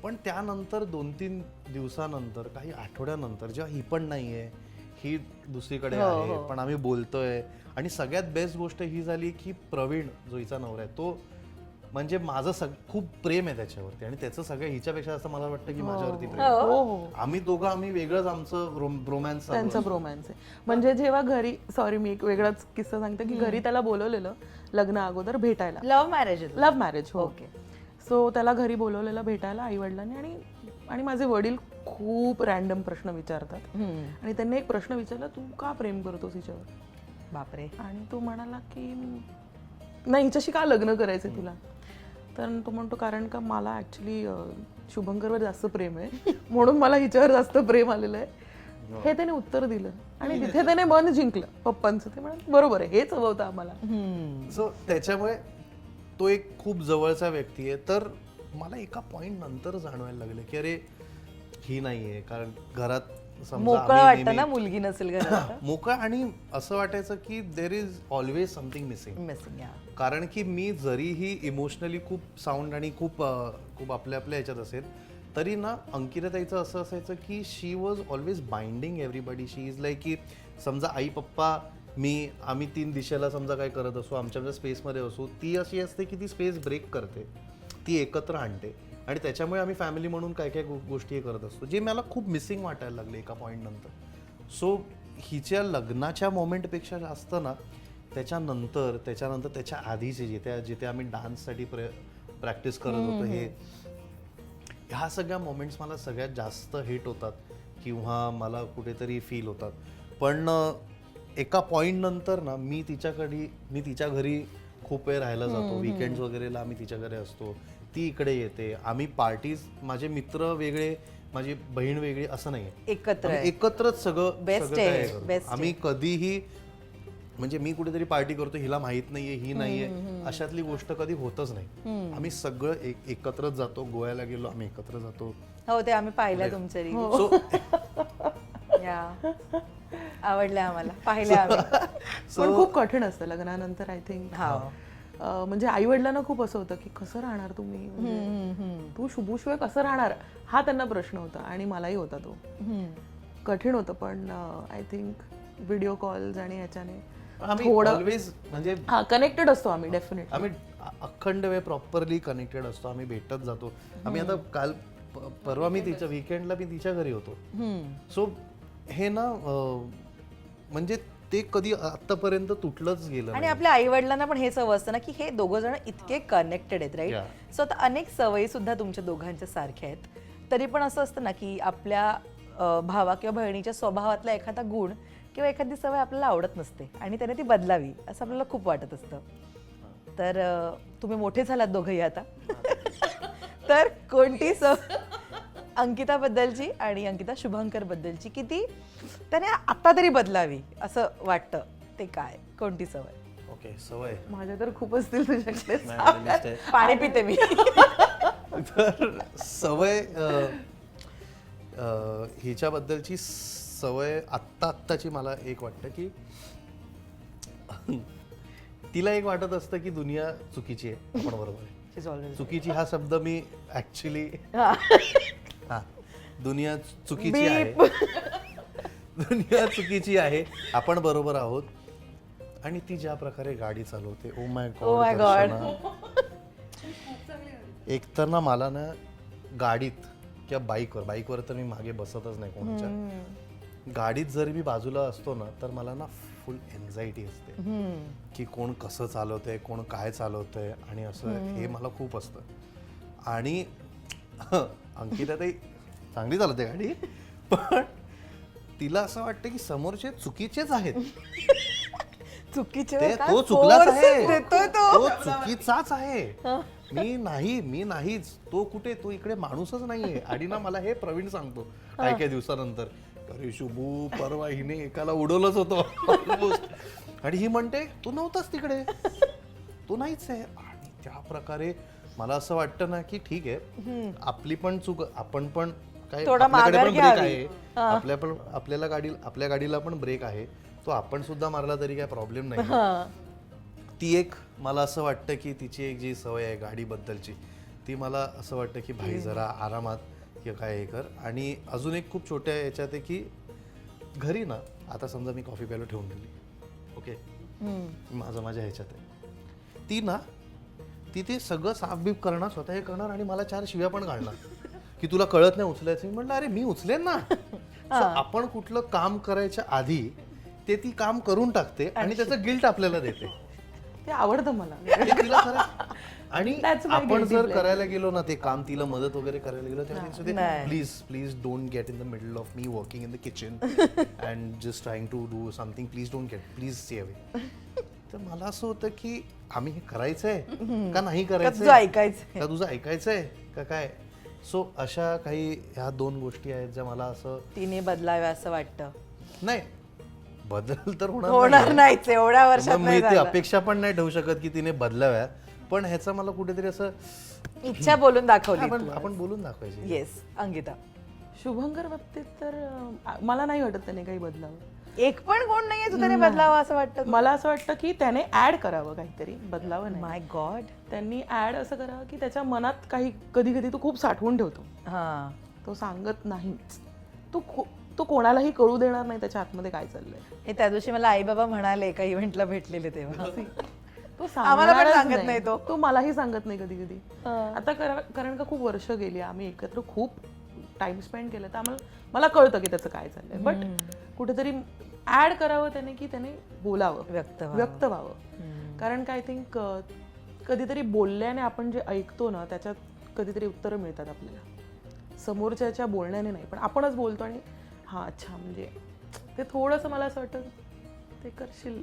पण त्यानंतर 2-3 दिवसानंतर, काही आठवड्यानंतर, जेव्हा ही पण नाहीये, ही दुसरीकडे आहे, पण आम्ही बोलतोय. आणि सगळ्यात बेस्ट गोष्ट ही झाली की प्रवीण जो हिचा नवरा आहे, तो म्हणजे माझं खूप प्रेम आहे त्याच्यावरती. आणि त्याचं सगळं हिच्यापेक्षा असं मला वाटतं की माझ्यावरती प्रेम. आम्ही वेगळंच आमचं रोमॅन्स, त्यांचं रोमॅन्स आहे. म्हणजे जेव्हा घरी, सॉरी मी एक वेगळाच किस्सा सांगते की घरी त्याला बोलवलेलं लग्न अगोदर भेटायला. Love marriage. हो. ओके. सो त्याला घरी बोलवलेलं भेटायला आई वडिलांनी. आणि माझे वडील खूप रॅन्डम प्रश्न विचारतात. आणि त्यांनी एक प्रश्न विचारला, तू का प्रेम करतोस हिच्यावर? बापरे. आणि तो म्हणाला की नाही, हिच्याशी का लग्न करायचंय तुला? तर तो म्हणतो कारण का मला ऍक्च्युली शुभंकरवर जास्त प्रेम आहे, म्हणून मला हिच्यावर जास्त प्रेम आलेलं आहे. हे त्याने उत्तर दिलं आणि तिथे त्याने मन जिंकलं पप्पांचं. ते म्हणाले बरोबर आहे, हेच हवं होतं आम्हाला. सो त्याच्यामुळे तो एक खूप जवळचा व्यक्ती आहे. तर मला एका पॉइंट नंतर जाणवायला लागलं की अरे ही नाहीये, कारण घरात समजा मोकळं आम्ही वाटतं ना नेहमी- मुलगी नसेल घरात. मोकळं, आणि असं वाटायचं की there is always something missing. Missing. कारण की मी जरीही इमोशनली खूप साऊंड आणि खूप खूप आपल्या ह्याच्यात असेल, तरी ना अंकिताताईचं असं असायचं की she was always binding everybody. She is like की समजा आई पप्पा आम्ही 3 दिशेला समजा काय करत असू, आमच्या स्पेसमध्ये असू, ती अशी असते की ती स्पेस ब्रेक करते, ती एकत्र आणते, आणि त्याच्यामुळे आम्ही फॅमिली म्हणून काय काय गोष्टी हे करत असतो, जे मला खूप मिसिंग वाटायला लागले एका पॉईंट नंतर. सो हिच्या लग्नाच्या मोमेंटपेक्षा जास्त ना त्याच्यानंतर त्याच्या आधीचे जिथे आम्ही डान्ससाठी प्रॅक्टिस करत होतो, ह्या सगळ्या मोमेंट्स मला सगळ्यात जास्त हिट होतात किंवा मला कुठेतरी फील होतात. पण एका पॉईंट नंतर ना मी तिच्या घरी खूप वेळ राहायला जातो. विकेंड्स वगैरेला आम्ही तिच्या घरी असतो, ती इकडे येते, आम्ही पार्टीज, माझे मित्र वेगळे, माझी बहीण वेगळी, असं नाही, एकत्रच सगळं काय करतो. आम्ही कधीही म्हणजे मी कुठेतरी पार्टी करतो, हिला माहित नाहीये, ही नाहीये, अशातली गोष्ट कधी होतच नाही. आम्ही सगळं एकत्रच जातो. गोव्याला गेलो आम्ही एकत्र जातो. हो, ते आम्ही पाहिलं तुमच्या सो आवडलं आम्हाला, पाहिलं आम्ही. पण खूप कठीण असतं लग्नानंतर आय थिंक. म्हणजे आई वडिलांना खूप असं होतं की कसं राहणार तुम्ही, म्हणजे तू शुभूशिवाय कसं राहणार, हा त्यांना प्रश्न होता आणि मलाही होता तो. कठीण होतं. पण आय थिंक व्हिडिओ कॉल्स आणि ह्याच्याने थोडं ऑलवेज म्हणजे कनेक्टेड असतो आम्ही. डेफिनेटली आम्ही अखंड वेळ प्रॉपरली कनेक्टेड असतो. आम्ही भेटत जातो. आम्ही आता परवा मी तिच्या विकेंडला मी तिच्या घरी होतो. सो हे ना म्हणजे ते कधी आतापर्यंत तुटलंच गेलं. आणि आपल्या आई वडिलांना पण हे सवय असतं ना की हे दोघं जण इतके कनेक्टेड आहेत, राईट. सो आता अनेक सवयी सुद्धा तुमच्या दोघांच्या सारख्या आहेत, तरी पण असं असतं ना की आपल्या भावा किंवा बहिणीच्या स्वभावातला एखादा गुण किंवा एखादी सवय आपल्याला आवडत नसते आणि त्याने ती बदलावी असं आपल्याला खूप वाटत असतं. तर तुम्ही मोठे झालात दोघंही आता. तर कोणती अंकिताबद्दलची आणि अंकिता शुभंकर बद्दलची किती त्याने आता तरी बदलावी असं वाटतं, ते काय, कोणती सवय? ओके, सवय माझ्या तर खूप असतील तुझ्याकडे. पाणी पिते मी. तर सवय हिच्याबद्दलची सवय आत्ताची मला एक वाटतं की तिला एक वाटत असतं की दुनिया चुकीची आहे. आपण बरोबर आहे. चुकीची हा शब्द मी ऍक्च्युली दुनिया चुकीची आहे, दुनिया चुकीची आहे, आपण बरोबर आहोत. आणि ती ज्या प्रकारे गाडी चालवते, ओ माय गॉड. एकतर ना मला ना गाडीत किंवा बाईकवर तर मी मागे बसतच नाही कोणाच्या. गाडीत जर मी बाजूला असतो ना तर मला ना फुल एन्झायटी असते की कोण कसं चालवतंय, कोण काय चालवतंय, आणि असं हे मला खूप असतं. आणि अंकिता ताई चांगली चालवते गाडी, पण तिला असं वाटतं की समोरचे चुकीचेच आहेत. चुकीचे तो चुकलाच आहे, तो चुकीचाच आहे. मी नाहीच, तो कुठे, तो इकडे माणूसच नाहीये. आणि ना मला हे प्रवीण सांगतो काही दिवसानंतर, अरे शुभू परवा हिने एकाला उडवलंच होतं ऑलमोस्ट, आणि ही म्हणते तू नव्हताच तिकडे, तू नाहीच आहे. आणि त्या प्रकारे मला असं वाटतं ना की ठीक आहे, आपली पण चूक, आपण पण काय, आपल्याकडे पण ब्रेक आहे, आपल्या गाडीला पण ब्रेक आहे, तो आपण सुद्धा मारला तरी काय प्रॉब्लेम नाही. ती एक मला असं वाटतं की तिची एक जी सवय आहे गाडीबद्दलची, ती मला असं वाटतं की भाई जरा आरामात किंवा काय हे कर. आणि अजून एक खूप छोट्या याच्यात आहे की घरी ना, आता समजा मी कॉफी प्यायला ठेवून दिली, ओके, माझ्या ह्याच्यात आहे, ती ना ते सगळं साफबीफ करणार, स्वतः हे करणार, आणि मला 4 शिव्या पण घालणार की तुला कळत नाही उचलायचं. म्हटलं अरे मी उचलेन ना. आपण कुठलं काम करायच्या आधी ती काम करून टाकते आणि त्याचं गिल्ट आपल्याला देते. ते आवडतं मला. तिला खरं. आणि आपण जर करायला गेलो ना ते काम, तिला मदत वगैरे करायला गेलो, तेव्हा please don't get in the middle of me working in the kitchen and just trying to do something, please stay away. तर मला असं होतं की आम्ही हे करायचंय का नाही करायचं, ऐकायचं का तुझं ऐकायचंय का काय. सो अशा काही ह्या 2 गोष्टी आहेत ज्या मला असं तिने बदलाव्या असं वाटतं. नाही बदल तर होणार होणार नाहीच एवढ्या वर्षात मग नाही मी ती झालं. अपेक्षा पण नाही ठेवू शकत की तिने बदलाव्या, पण ह्याचं मला कुठेतरी असं इच्छा बोलून दाखवली. आपण बोलून दाखवायची. येस अंकिता. शुभंकर बाबतीत तर मला नाही वाटत त्याने काही बदलावं. एक पण कोण नाहीये जो त्याने बदलावा असं वाटतं. मला असं वाटतं की त्याने ऍड करावं काहीतरी, बदलावं नाही. माय गॉड. त्यांनी ऍड असं करावं की त्याच्या मनात काही कधी कधी तो खूप साठवून ठेवतो, हा तो सांगत नाहीच, तो कोणालाही कळू देणार नाही त्याच्या आतमध्ये काय चाललंय. हे त्या दिवशी मला आई बाबा म्हणाले एका इव्हेंटला भेटलेले तेव्हा. तो आम्हाला पण सांगणारच सांगत नाही तो. तो मलाही सांगत नाही कधी कधी. आता कारण का खूप वर्ष गेली, आम्ही एकत्र खूप टाइम स्पेंड केला, तर मला कळतं की त्याचं काय चाललंय. बट कुठेतरी ऍड करावं त्याने की त्याने बोलावं, व्यक्त व्हावं. कारण काय आय थिंक कधीतरी बोलल्याने आपण जे ऐकतो ना त्याच्यात कधीतरी उत्तरं मिळतात आपल्याला, समोरच्याच्या बोलण्याने नाही, पण आपणच बोलतो आणि हा अच्छा म्हणजे ते थोडंसं मला असं वाटतं ते करशील.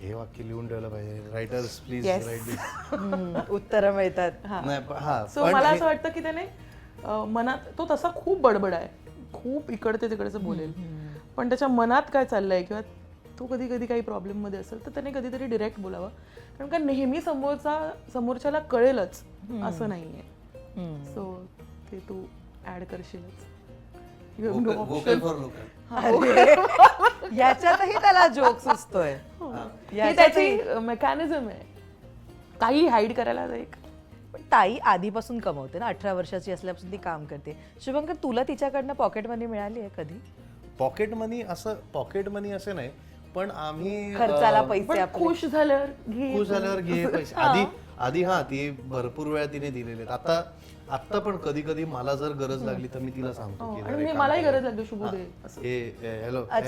हे वाक्य लिहून ठेवलं पाहिजे. रायटर्स प्लीज राईट दिस. उत्तरं मिळतात. सो मला असं वाटतं की त्याने मनात, तो तसा खूप बडबड आहे, खूप इकडचे तिकडचं बोलेल, पण त्याच्या मनात काय चाललंय किंवा तो कधी कधी काही प्रॉब्लेम मध्ये असेल तर त्याने कधीतरी डिरेक्ट बोलावं. कारण का नेहमी समोरच्याला कळेलच असं नाहीये. सो ते तू ऍड करशीलच. याच्यातही त्याला जोक सुचतोय. ही त्याची मेकॅनिझम आहे, काही हाईड करायला एक. पण ताई आधीपासून कमवते ना, 18 वर्षाची असल्यापासून ती काम करते. शुभंकर तुला तिच्याकडनं पॉकेट मनी मिळाली आहे कधी? पॉकेट मनी असं नाही, पण आम्ही खर्चाला पैसे आपले. खुश झाल्यावर घे पैसे. आधी हा ती भरपूर वेळा तिने दिलेले. आता पण कधी कधी मला जर गरज लागली तर मी तिला सांगतो की आणि मलाही गरज लागली, शुभोदय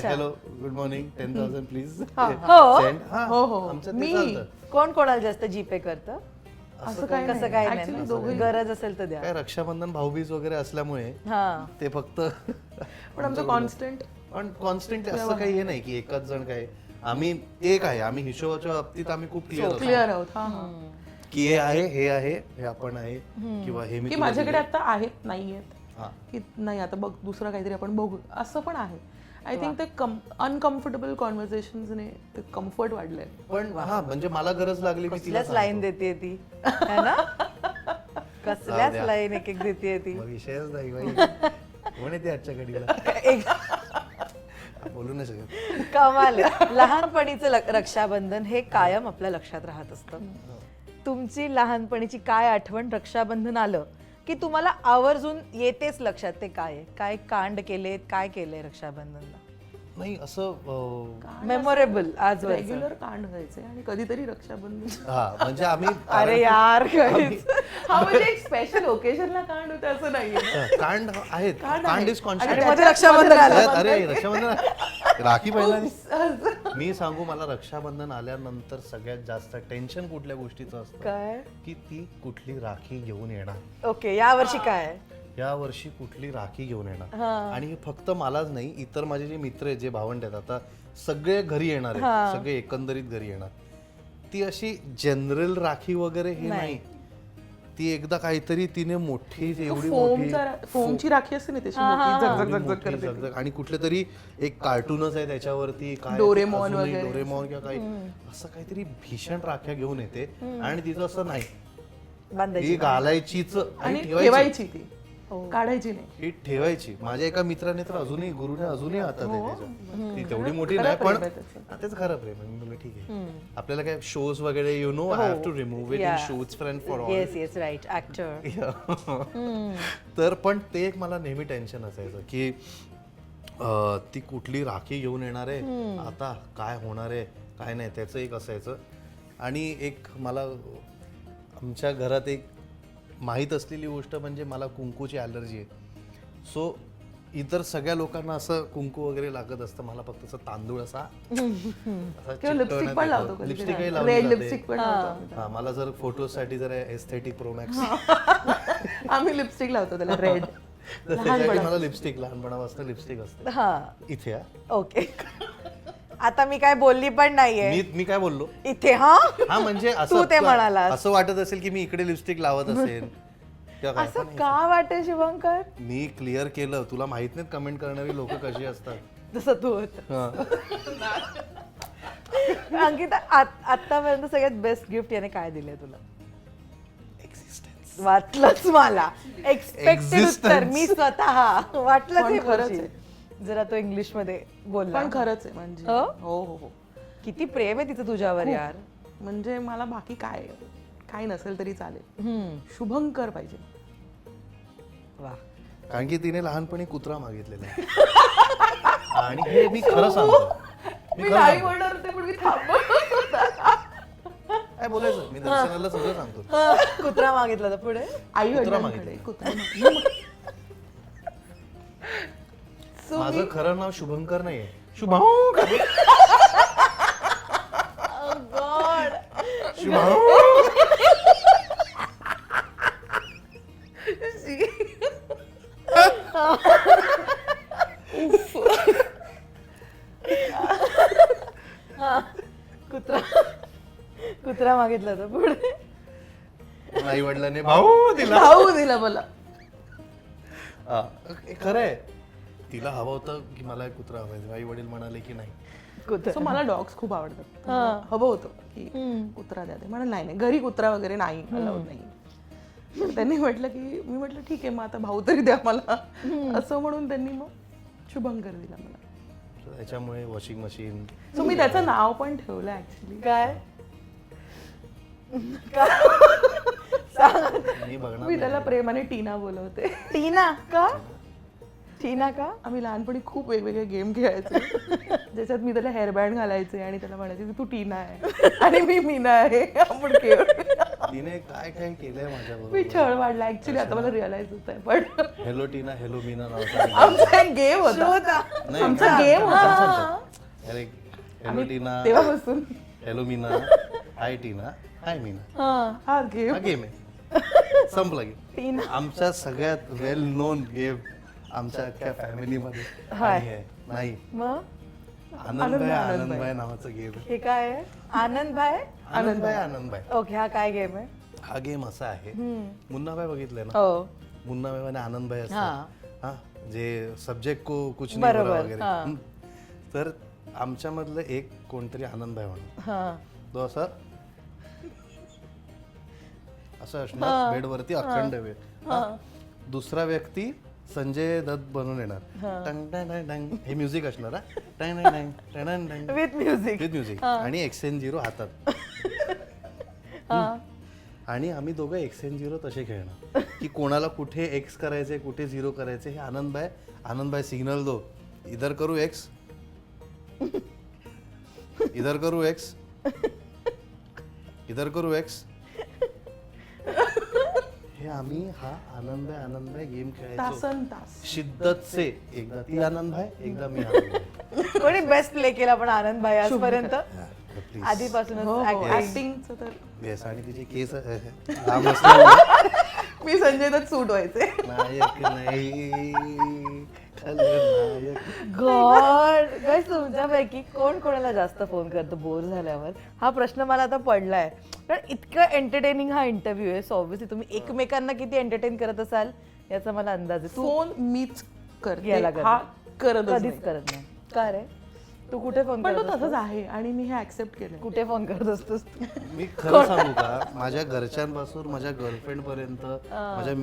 हॅलो गुड मॉर्निंग 10,000 प्लीज मी कोण कोणाला जास्त जीपे करतं? असं काय कसं काय नाही, गरज असेल तर द्या. काय रक्षाबंधन भाऊबीज वगैरे असल्यामुळे ते फक्त पण आमचं कॉन्स्टंट असं काही हे नाही की एकच जण काय. आम्ही एक आहे, आम्ही हिशोबाच्या बाबतीत आम्ही खूप क्लिअर आहोत की हे आहे हे आपण आहे, किंवा हे मी की माझ्याकडे आता आहेत नाहीयेत की नाही आता बघ दुसरं काहीतरी आपण बघू, असं पण आहे. आय थिंक ते अनकम्फर्टेबल कॉन्व्हर्सेशन्सने ते कम्फर्ट वाढलंय. पण हा म्हणजे मला गरज लागली मी तिला कसल्याच लाईन देते ती है ना, कसल्याच लाईन एक एक देते ती. विषयच नाही बाई. कोण येते आजच्या घडीला बोलू नाही शकत. कमाल आहे. लहानपणीचं रक्षाबंधन हे कायम आपल्या लक्षात राहत असतं. तुमची लहानपणीची काय आठवण रक्षाबंधन आलं की तुम्हाला आवर्जून येतेच लक्षात? ते काय काय कांड केलेत, काय केलंय रक्षाबंधनला? नाही असं मेमोरेबल आज रेग्युलर कांड व्हायचे आणि कधीतरी रक्षाबंधन. म्हणजे आम्ही अरे यार म्हणजे एक स्पेशल ओकेजनला कांड होतं असं नाहीये. कांड आहेत, कांड इज कॉन्स्टंट. रक्षाबंधन आलं. अरे रक्षाबंधन राखी पहिला मी सांगू, मला रक्षाबंधन आल्यानंतर सगळ्यात जास्त टेन्शन कुठल्या गोष्टीचं असतं काय की ती कुठली राखी घेऊन येणार. ओके, या वर्षी काय, या वर्षी कुठली राखी घेऊन येणार. आणि हे फक्त मलाच नाही, इतर माझे जे मित्र आहेत, जे भावंड आहेत, आता सगळे घरी येणार आहेत, सगळे एकंदरीत घरी येणार. ती अशी जनरल राखी वगैरे हे नाही, ती एकदा काहीतरी तिने मोठी एवढी फोमची राखी असते ना त्याची, आणि कुठले तरी एक कार्टूनच आहे त्याच्यावरती काय डोरेमॉन किंवा काही असं काहीतरी भीषण राख्या घेऊन येते. आणि तिचं असं नाही, ती घालायचीच आणि ठेवायची, ती काढायची नाही, ही ठेवायची. माझ्या एका मित्राने तर गुरुने अजूनही हातात आहे त्याच्या. ती तेवढी मोठी नाही, पण तेच खरं प्रेम आहे. मी बोललो ठीक आहे, आपल्याला काय शोज वगैरे you know I have to remove it in shoots friend for all. Yes right actor. तर पण ते एक मला नेहमी टेन्शन असायचं की ती कुठली राखी घेऊन येणार आहे, आता काय होणार आहे काय नाही, त्याचं एक असायचं. आणि एक मला आमच्या घरात एक माहीत असलेली गोष्ट म्हणजे मला कुंकूची ॲलर्जी आहे. सो इतर सगळ्या लोकांना असं कुंकू वगैरे लागत असतं, मला फक्त असं तांदूळ लिपस्टिक पण लावतो, लिपस्टिकही लिपस्टिक लावली. हा, मला जर फोटोसाठी जर एस्थेटिक प्रोमॅक्स आम्ही लिपस्टिक लावतो त्याला रेड. मला लिपस्टिक लहानपणापासून लिपस्टिक असते इथे. ओके, आता मी काय बोलली पण नाहीये. मी काय बोललो इथे? हा म्हणजे तू ते म्हणाला असं वाटत असेल की मी इकडे लिपस्टिक लावत असेल, किंवा काय असं पण का वाटतं शुभंकर? मी क्लिअर केलं, तुला माहित नाहीत कमेंट करणारी लोक कशी असतात. जसं तू होत. हा. अंकिता, आतापर्यंत सगळ्यात बेस्ट गिफ्ट याने काय दिलंय तुला? Existence. वाटलंच मला, एक्सपेक्टेड उत्तर. Existence. मी स्वतः वाटलंच पण हे खरंच बोलशील. जरा तो इंग्लिश मध्ये बोलला. पण खरंच आहे म्हणजे हो? हो हो हो किती प्रेम आहे तिचं तुझ्यावर यार. म्हणजे मला बाकी काय नसेल तरी चालेल, शुभंकर पाहिजे. वा. कारण की तिने लहानपणी कुत्रा मागितलेला आहे. आणि हे मी खरं सांगतो. मी नाही म्हणणार होते पण मी थांबलो. काय बोलायचं, मी दर्शनाला सगळं सांगतो. कुत्रा मागितला तर पुढे आई कुत्रा वडिलांकडे कुत्रा माझं खरं नाव शुभंकर नाहीये, शुभंकर. कुत्रा मागितला तर पुढे आई वडिलांनी भाऊ दिला. भाऊ दिला मला. हा, खरं आहे. तिला हवं होतं की मला एक कुत्रा हवाय, आई वडील म्हणाले की नाही. कुत्रा. सो मला डॉग्स खूप आवडतात. हवं होतं की कुत्रा द्या. ते म्हणाल नाही नाही, घरी कुत्रा वगैरे नाही, अलाउड नाही. तर त्यांनी म्हटलं की, मी म्हटलं ठीक आहे, मग आता भाऊ तरी द्या मला, असं म्हणून त्यांनी मग शुभंकर दिला मला. त्याच्यामुळे वॉशिंग मशीन. सो मी त्याचं नाव पण ठेवलं ऍक्च्युली. काय? मी बघणार मी त्याला प्रेमाने टीना बोलवते. टीना का? टीना का? आम्ही लहानपणी खूप वेगवेगळे गेम खेळायचे, ज्याच्यात मी त्याला हेअरबँड घालायचे आणि त्याला म्हणायचे की तू टीना आहे आणि मी मीना आहे, आपण खेळ. तिने काय काय केलंय माझ्याबरोबर. मी छळ वाढला ऍक्च्युली, आता मला रिअलाइज होत आहे. पण हेलो टीना हेलो मीना नावाचा आमचा एक गेम होता. नाही, आमचा गेम होता अरे हेलो टीना तेव्हापासून. हेलो मीना, हाय टीना, हाय मीना. हा गेम हा गेम आहे. संपला गेम. आमच्या सगळ्यात वेल नोन गेम आमच्या अख्ख्या फॅमिलीमध्ये आहे. नाही, मग आनंदभाई नावाचा गेम आहे. हे काय आहे? आनंदभाई. आनंदभाई. ओके, हा काय गेम आहे? हा गेम असा आहे, मुन्नाभाई बघितलंय ना, हो. मुन्नाभाई आणि आनंदभाई हा. असतात. हा, जे सब्जेक्ट को कुछ नाही बरोबर, बोला वगैरे. हा. तर आमच्यामधलं एक कोणतरी आनंदभाई म्हणून हा. तो असं असणार बेडवरती अखंड वेळ. दुसरा व्यक्ती संजय दत्त बनून येणार, टंग टंग टंग टंग, हे म्युझिक असणार. हा. टंग टंग टंग टंग टंग विथ म्युझिक. विथ म्युझिक आणि XN0 हातात. आणि आम्ही दोघं XN0 तसे खेळणार की कोणाला कुठे X करायचे, कुठे 0 करायचे. हे आनंदभाई सिग्नल दो, इधर करू X, इधर करू X, इधर करू X. हे आम्ही हा आनंदभाई गेम खेळायचो तासन तास. शिद्दत से. एकदा ती आनंदभाई, एकदा मी आनंदभाई. कोणी बेस्ट प्ले केला पण आनंदभाई आजपर्यंत? प्लीज. आधीपासूनच acting. ऍक्टिंगचं तर येस. आणि तिचे केस लांब असल्यामुळे मी संजय दत्त सूट व्हायचे. नायक नाही खलनायक. गॉड गाइस, तुमच्यापैकी कोण कोणाला जास्त फोन करतं बोर झाल्यावर? हा प्रश्न मला आता पडलाय, कारण इतकं एंटरटेनिंग हा इंटरव्ह्यू आहे. सो ऑब्व्हियसली तुम्ही एकमेकांना किती एंटरटेन करत असाल याचा मला अंदाज आहे. तू फोन मीच करते, घ्यायला करते. हा करतच कधीच नाही. करत नाही. का रे? तू कुठे फोन पण तो करत तसंच आहे आणि मी हे ऍक्सेप्ट केलं. कुठे फोन करत असतोस तू? मी खरं सांगू का, माझ्या घरच्यांपासून माझ्या गर्लफ्रेंड पर्यंत, माझ्या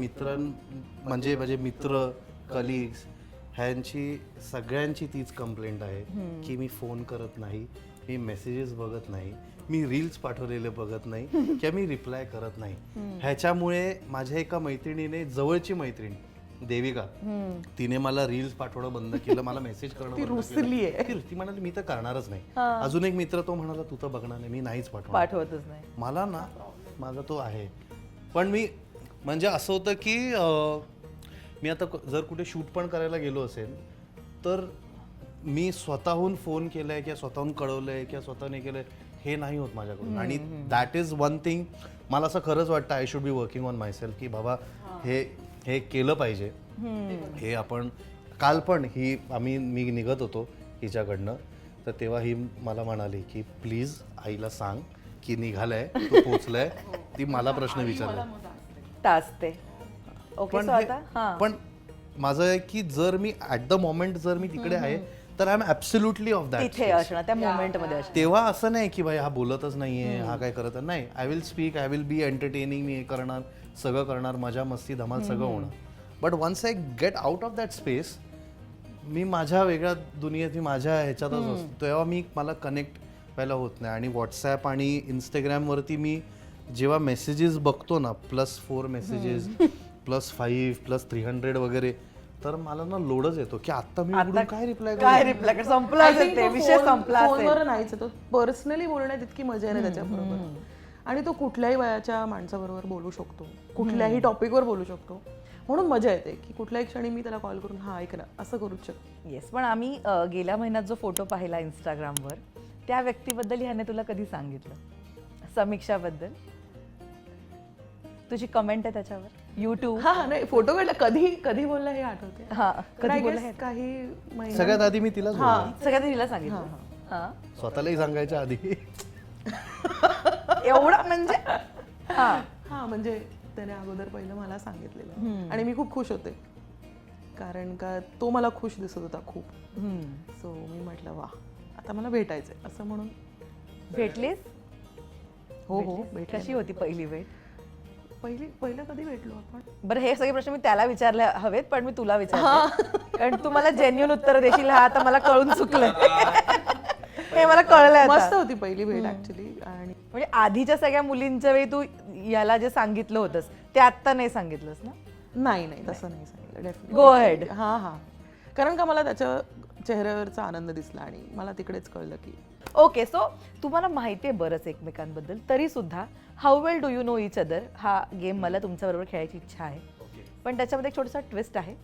म्हणजे माझे मित्र, कलिग्स, ह्यांची सगळ्यांची तीच कंप्लेंट आहे की मी फोन करत नाही, मी मेसेजेस बघत नाही, मी रील्स पाठवलेले बघत नाही किंवा मी रिप्लाय करत नाही. ह्याच्यामुळे माझ्या एका मैत्रिणीने, जवळची मैत्रीण देविका, तिने मला रील्स पाठवणं बंद केलं, मला मेसेज करणं बंद रुसली आहे. केलं. ती म्हणाली मी तर करणारच नाही. अजून एक मित्र तो म्हणाला तू तर बघणार नाही, मी नाहीच पाठवतच नाही. मला ना, माझा तो आहे. पण मी म्हणजे असं होतं की मी आता जर कुठे शूट पण करायला गेलो असेल तर मी स्वतःहून फोन केलाय किंवा स्वतःहून कळवलंय किंवा स्वतःने केलंय हे नाही होत माझ्याकडून. आणि दॅट इज वन थिंग मला असं खरंच वाटतं I should be working on my self की बाबा हे केलं पाहिजे. हे आपण काल पण मी निघत होतो हिच्याकडनं, तर तेव्हा ही मला म्हणाली की प्लीज आईला सांग की निघालाय, तो पोचलाय. ती मला प्रश्न विचारला. टाचते. ओके पण सो आता हा पण माझं आहे की जर मी ऍट द मोमेंट जर मी तिकडे आहे तर I am absolutely off that तिथे असणार त्या मोमेंट मध्ये असणार. तेव्हा असं नाही की भाई हा बोलतच नाहीये हा काय करत नाही. I will speak, I will be entertaining, मी हे करणार सगळं करणार, मजा मस्ती धमाल सगळं होणार. But once I get out of that space मी माझ्या वेगळ्या दुनियेत, मी माझ्या ह्याच्यातच असतो. तेव्हा मला कनेक्ट व्हायला होत नाही. आणि व्हॉट्सॲप आणि इंस्टाग्रामवरती मी जेव्हा मेसेजेस बघतो ना +4 मेसेजेस +5 +300 वगैरे, तर मला ना लोडच येतो की आता मी उघडून काय रिप्लाय काय रिप्लाय संपला असेल ते विषय संपला असेल. फोनवर नाहीच, तो पर्सनली बोलण्यात इतकी मजा आहे ना त्याच्याबरोबर. आणि तो कुठल्याही वयाच्या माणसाबरोबर बोलू शकतो, कुठल्याही टॉपिकवर बोलू शकतो. म्हणून मजा येते की कुठल्याही क्षणी मी त्याला कॉल करून हा ऐक ना असं करूच शकतो. येस. पण आम्ही गेल्या महिन्यात जो फोटो पाहिला इंस्टाग्रामवर, त्या व्यक्तीबद्दल ह्याने तुला कधी सांगितलं? समीक्षाबद्दल तुझी कमेंट आहे त्याच्यावर युट्यूब? हा नाही, फोटो काढला कधी बोलला हे आठवते. हा कधी कधी बोलला बोलला? काही महिना सगळ्यात आधी मी तिला सगळ्यात तिला सांगितलं. हा स्वतःलाही सांगायच्या आधी. एवढं म्हणजे हा म्हणजे त्याने अगोदर पहिलं मला सांगितलेलं आणि मी खूप खुश होते, कारण का तो मला खुश दिसत होता खूप. सो मी म्हटलं वा आता मला भेटायचंय असं म्हणून. भेटलीस? हो भेटले. कशी होती पहिली भेट? पहिलं कधी भेटलो आपण? बरं, हे सगळे प्रश्न मी त्याला विचारले हवेत, पण मी तुला विचारते कारण तू मला जेन्युइन उत्तर देशील हा आता मला कळून चुकलंय. हे मला कळलंय आता. मस्त होती पहिली भेट ऍक्च्युली. आणि म्हणजे आधीच्या सगळ्या मुलींच्या वेळी तू याला जे सांगितलं होतंस ते आता नाही सांगितलंस ना? नाही तसं नाही सांगितलं. Definitely go ahead. हा कारण का मला त्याच्या चेहऱ्यावरचा आनंद दिसला आणि मला तिकडेच कळलं की ओके. सो तुम्हाला माहिती आहे बरंच एकमेकांबद्दल, तरी सुद्धा how well do you know each other हा गेम मला तुमच्याबरोबर खेळायची इच्छा आहे. पण त्याच्यामध्ये एक छोटासा ट्विस्ट आहे.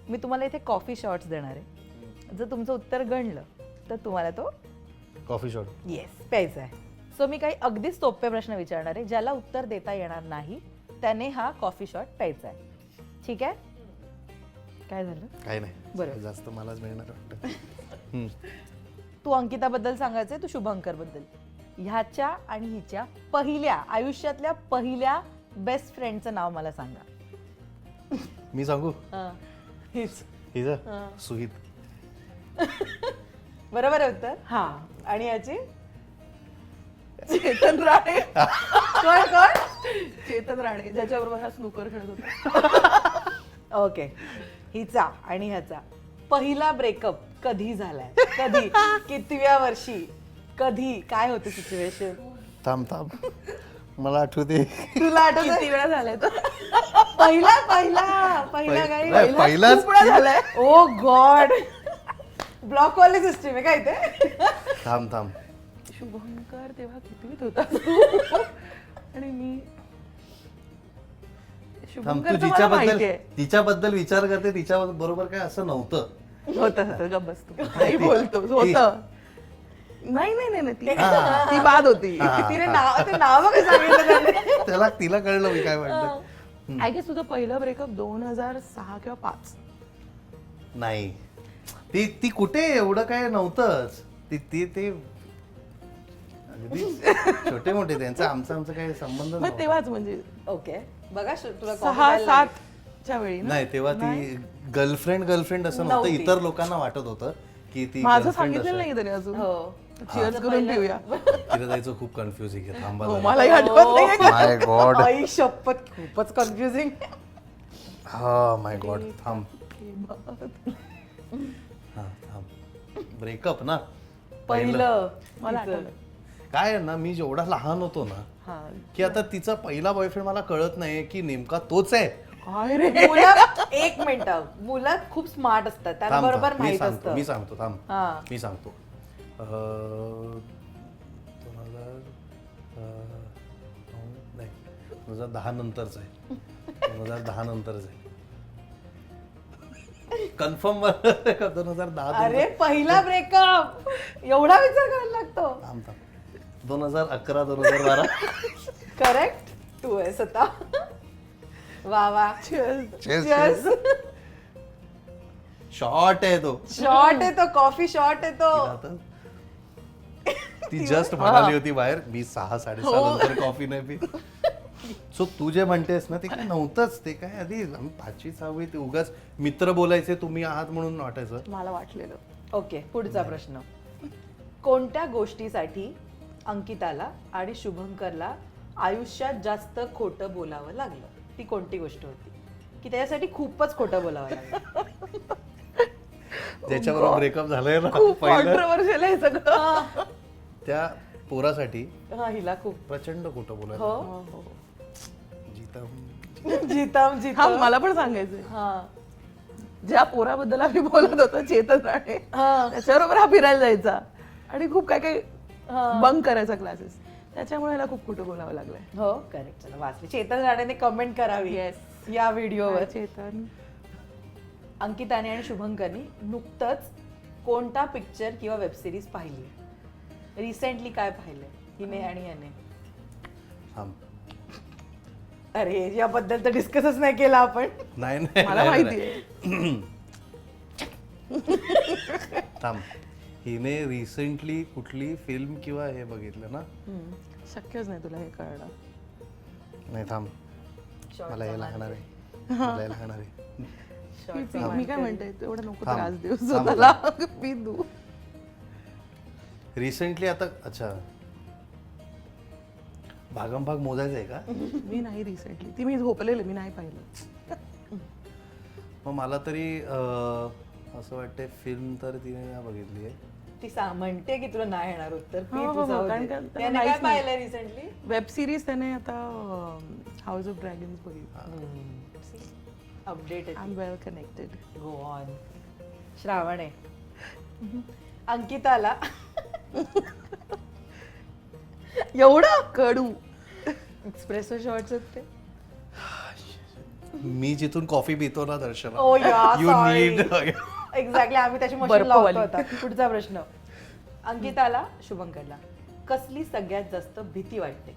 मी तुम्हाला इथे कॉफी शॉट्स देणार आहे. जर तुमचं उत्तर गणलं तर तुम्हाला तो कॉफी शॉट येस प्यायचा आहे. सो मी काही अगदीच सोपे प्रश्न विचारणार आहे. ज्याला उत्तर देता येणार नाही त्याने हा कॉफी शॉट प्यायचा आहे. ठीक आहे? काय झालं? काय नाही, बरं. जास्त मलाच मिळणार वाटतं. तू अंकिताबद्दल सांगायचंय, तू शुभंकर बद्दल. ह्याच्या आणि हिच्या आयुष्यातल्या पहिल्या बेस्ट फ्रेंडचं नाव मला सांगा. मी सांगू? हीच. हिचं सुहित. बरोबर आहे उत्तर. हा. आणि याची चेतन राणे. कोण? चेतन राणे ज्याच्याबरोबर हा स्नूकर खेळत होता. ओके. हिचा आणि ह्याचा पहिला ब्रेकअप कधी झालाय? कधी? कितव्या वर्षी? कधी? काय होतं सिच्युएशन? थांब मला आठवते. तुला आठवत? किती वेळा झालाय तो? पहिला काही नाही, पहिलाच खूप वेळा झालाय. ओ गॉड, ब्लॉक वाले सिस्टीम आहे काय ते? थांब शुभंकर तेव्हा कितवीत होता तू? आणि मी तू तिच्याबद्दल विचार करते, तिच्या बरोबर काय असं नव्हतं. होतं गप्प बस तू. नाही बोलतो होतं. नाही ती बाद होती. तिने नाव काय सांगितलं? तिला कळलं मी काय म्हणलं. आय गेस तुझं पहिलं ब्रेकअप 2006 किंवा 5. नाही, ती कुठे एवढं काय नव्हतंच. ते अगदी छोटे मोठे, त्यांचा आमचा काही संबंध मग नव्हता. तेव्हाच म्हणजे ओके. बघा तुला 6-7च्या वेळी ना. नाही, तेव्हा ती गर्लफ्रेंड असं नव्हतं. इतर लोकांना वाटत होतं की ती माझं girlfriend सांगितलेलं असेल. नाही त्याने अजून. हो. चिअर्स करून पिऊया. तिला जायचं खूप कन्फ्युजिंग आहे. थांबा जरा. मलाही आठवत नाही. माय गॉड. आई शपथ, खूपच कन्फ्युजिंग. हा माय गॉड. थांब. ब्रेकअप ना पहिलं मला आठवलं. काय आहे ना, मी जेवढा लहान होतो ना हा. की आता तिचा पहिला बॉयफ्रेंड मला कळत नाही की नेमका तोच आहे. काय रे? एक मिनिट, मुलं खूप स्मार्ट असतात, त्यांना थांब, बरोबर थांब. माहित असतं. मी सांगतो थांब. हा. मी सांगतो 2010 नंतरच आहे. 2010 नंतरच आहे. कन्फर्म 2010. अरे पहिला ब्रेकअप एवढा विचार करायला लागतो? 2011 2012. करेक्ट. तू आहेस आता. वा. Cheers. शॉर्ट आहे तो. शॉर्ट आहे तो, कॉफी शॉर्ट आहे तो. आता ती जस्ट म्हणाली होती बाहेर, मी 6-6:30 नंतर कॉफी नाही पीत. सो तू जे म्हणतेस ना ते काय नव्हतंच. ते काय आधी आम्ही 5वी 6वी ते उगाच मित्र बोलायचे तुम्ही आहात म्हणून वाटायचं. मला वाटलेलं. ओके, पुढचा प्रश्न. कोणत्या गोष्टीसाठी अंकिताला आणि शुभंकरला आयुष्यात जास्त खोटं बोलावं लागलं? ती कोणती गोष्ट होती की त्याच्यासाठी खूपच खोटं बोलावं लागलं? ज्याच्याबरोबर ब्रेकअप झालंय ना खूप पहिलं, कॉन्ट्रोवर्शियल आहे सगळं. त्या पोरासाठी हा, हिला खूप. प्रचंड खोटं बोलायचं. हो, जीता जिताम हा जिताम. मला पण सांगायचंय. हा ज्या पोराबद्दल आम्ही बोलत होतो चेतन राणे, त्याच्याबरोबर हा फिरायला जायचा आणि खूप काय काय बंक करायचा क्लासेस. त्याच्यामुळे ह्याला खूप खोटं बोलावं लागलंय. हो, करेक्ट. चला, वाचली. चेतन राणेने कमेंट करावी Yes. या व्हिडिओवर. चेतन अंकिताने आणि शुभंकरनी नुकतंच कोणता पिक्चर किंवा वेब सिरीज पाहिली? रिसेंटली काय पाहिलंय हिने आणि याने? थांब. अरे, याबद्दल तर डिस्कसच नाही केला आपण. नाही नाही मला नाही, माहितीये. नाही. थांब. हिने रिसेंटली कुठली फिल्म किंवा हे बघितलं ना? शक्यच नाही तुला हे कळणं. नाही थांब, मला हे लागणार आहे. मला हे लागणार आहे. मी काय म्हणते एवढं नको थांब. त्रास देऊ थांब. स्वतःला. पी दू. रिसेंटली आता अच्छा भागमभाग मोजायचं आहे का? मी नाही रिसेंटली. ती मी झोपलेले, मी नाही पाहिलं. मग मला तरी असं वाटतंय फिल्म तर तिने ना बघितली आहे. ती म्हणते की तुला नाही येणार उत्तर. हो, हो, हो, कारण का त्याला त्याने काय नाहीच नाही. पाहिलंय रिसेंटली? वेब सिरीज त्याने आता हाऊस ऑफ ड्रॅगन्स बघितली. Updated. I am well connected. Go on. Shravan आहे. अंकिताला एवढं कडू. एक्सप्रेसो शॉर्ट्स आहेत ते. मी जिथून कॉफी पितो ना दर्शना, ओ या, यू sorry. नीड एक्झॅक्टली, आम्ही त्याची मशीन बर्फवाली. लावतो आता. पुढचा प्रश्न. अंकिताला शुभंकरला कसली सगळ्यात जास्त भीती वाटते?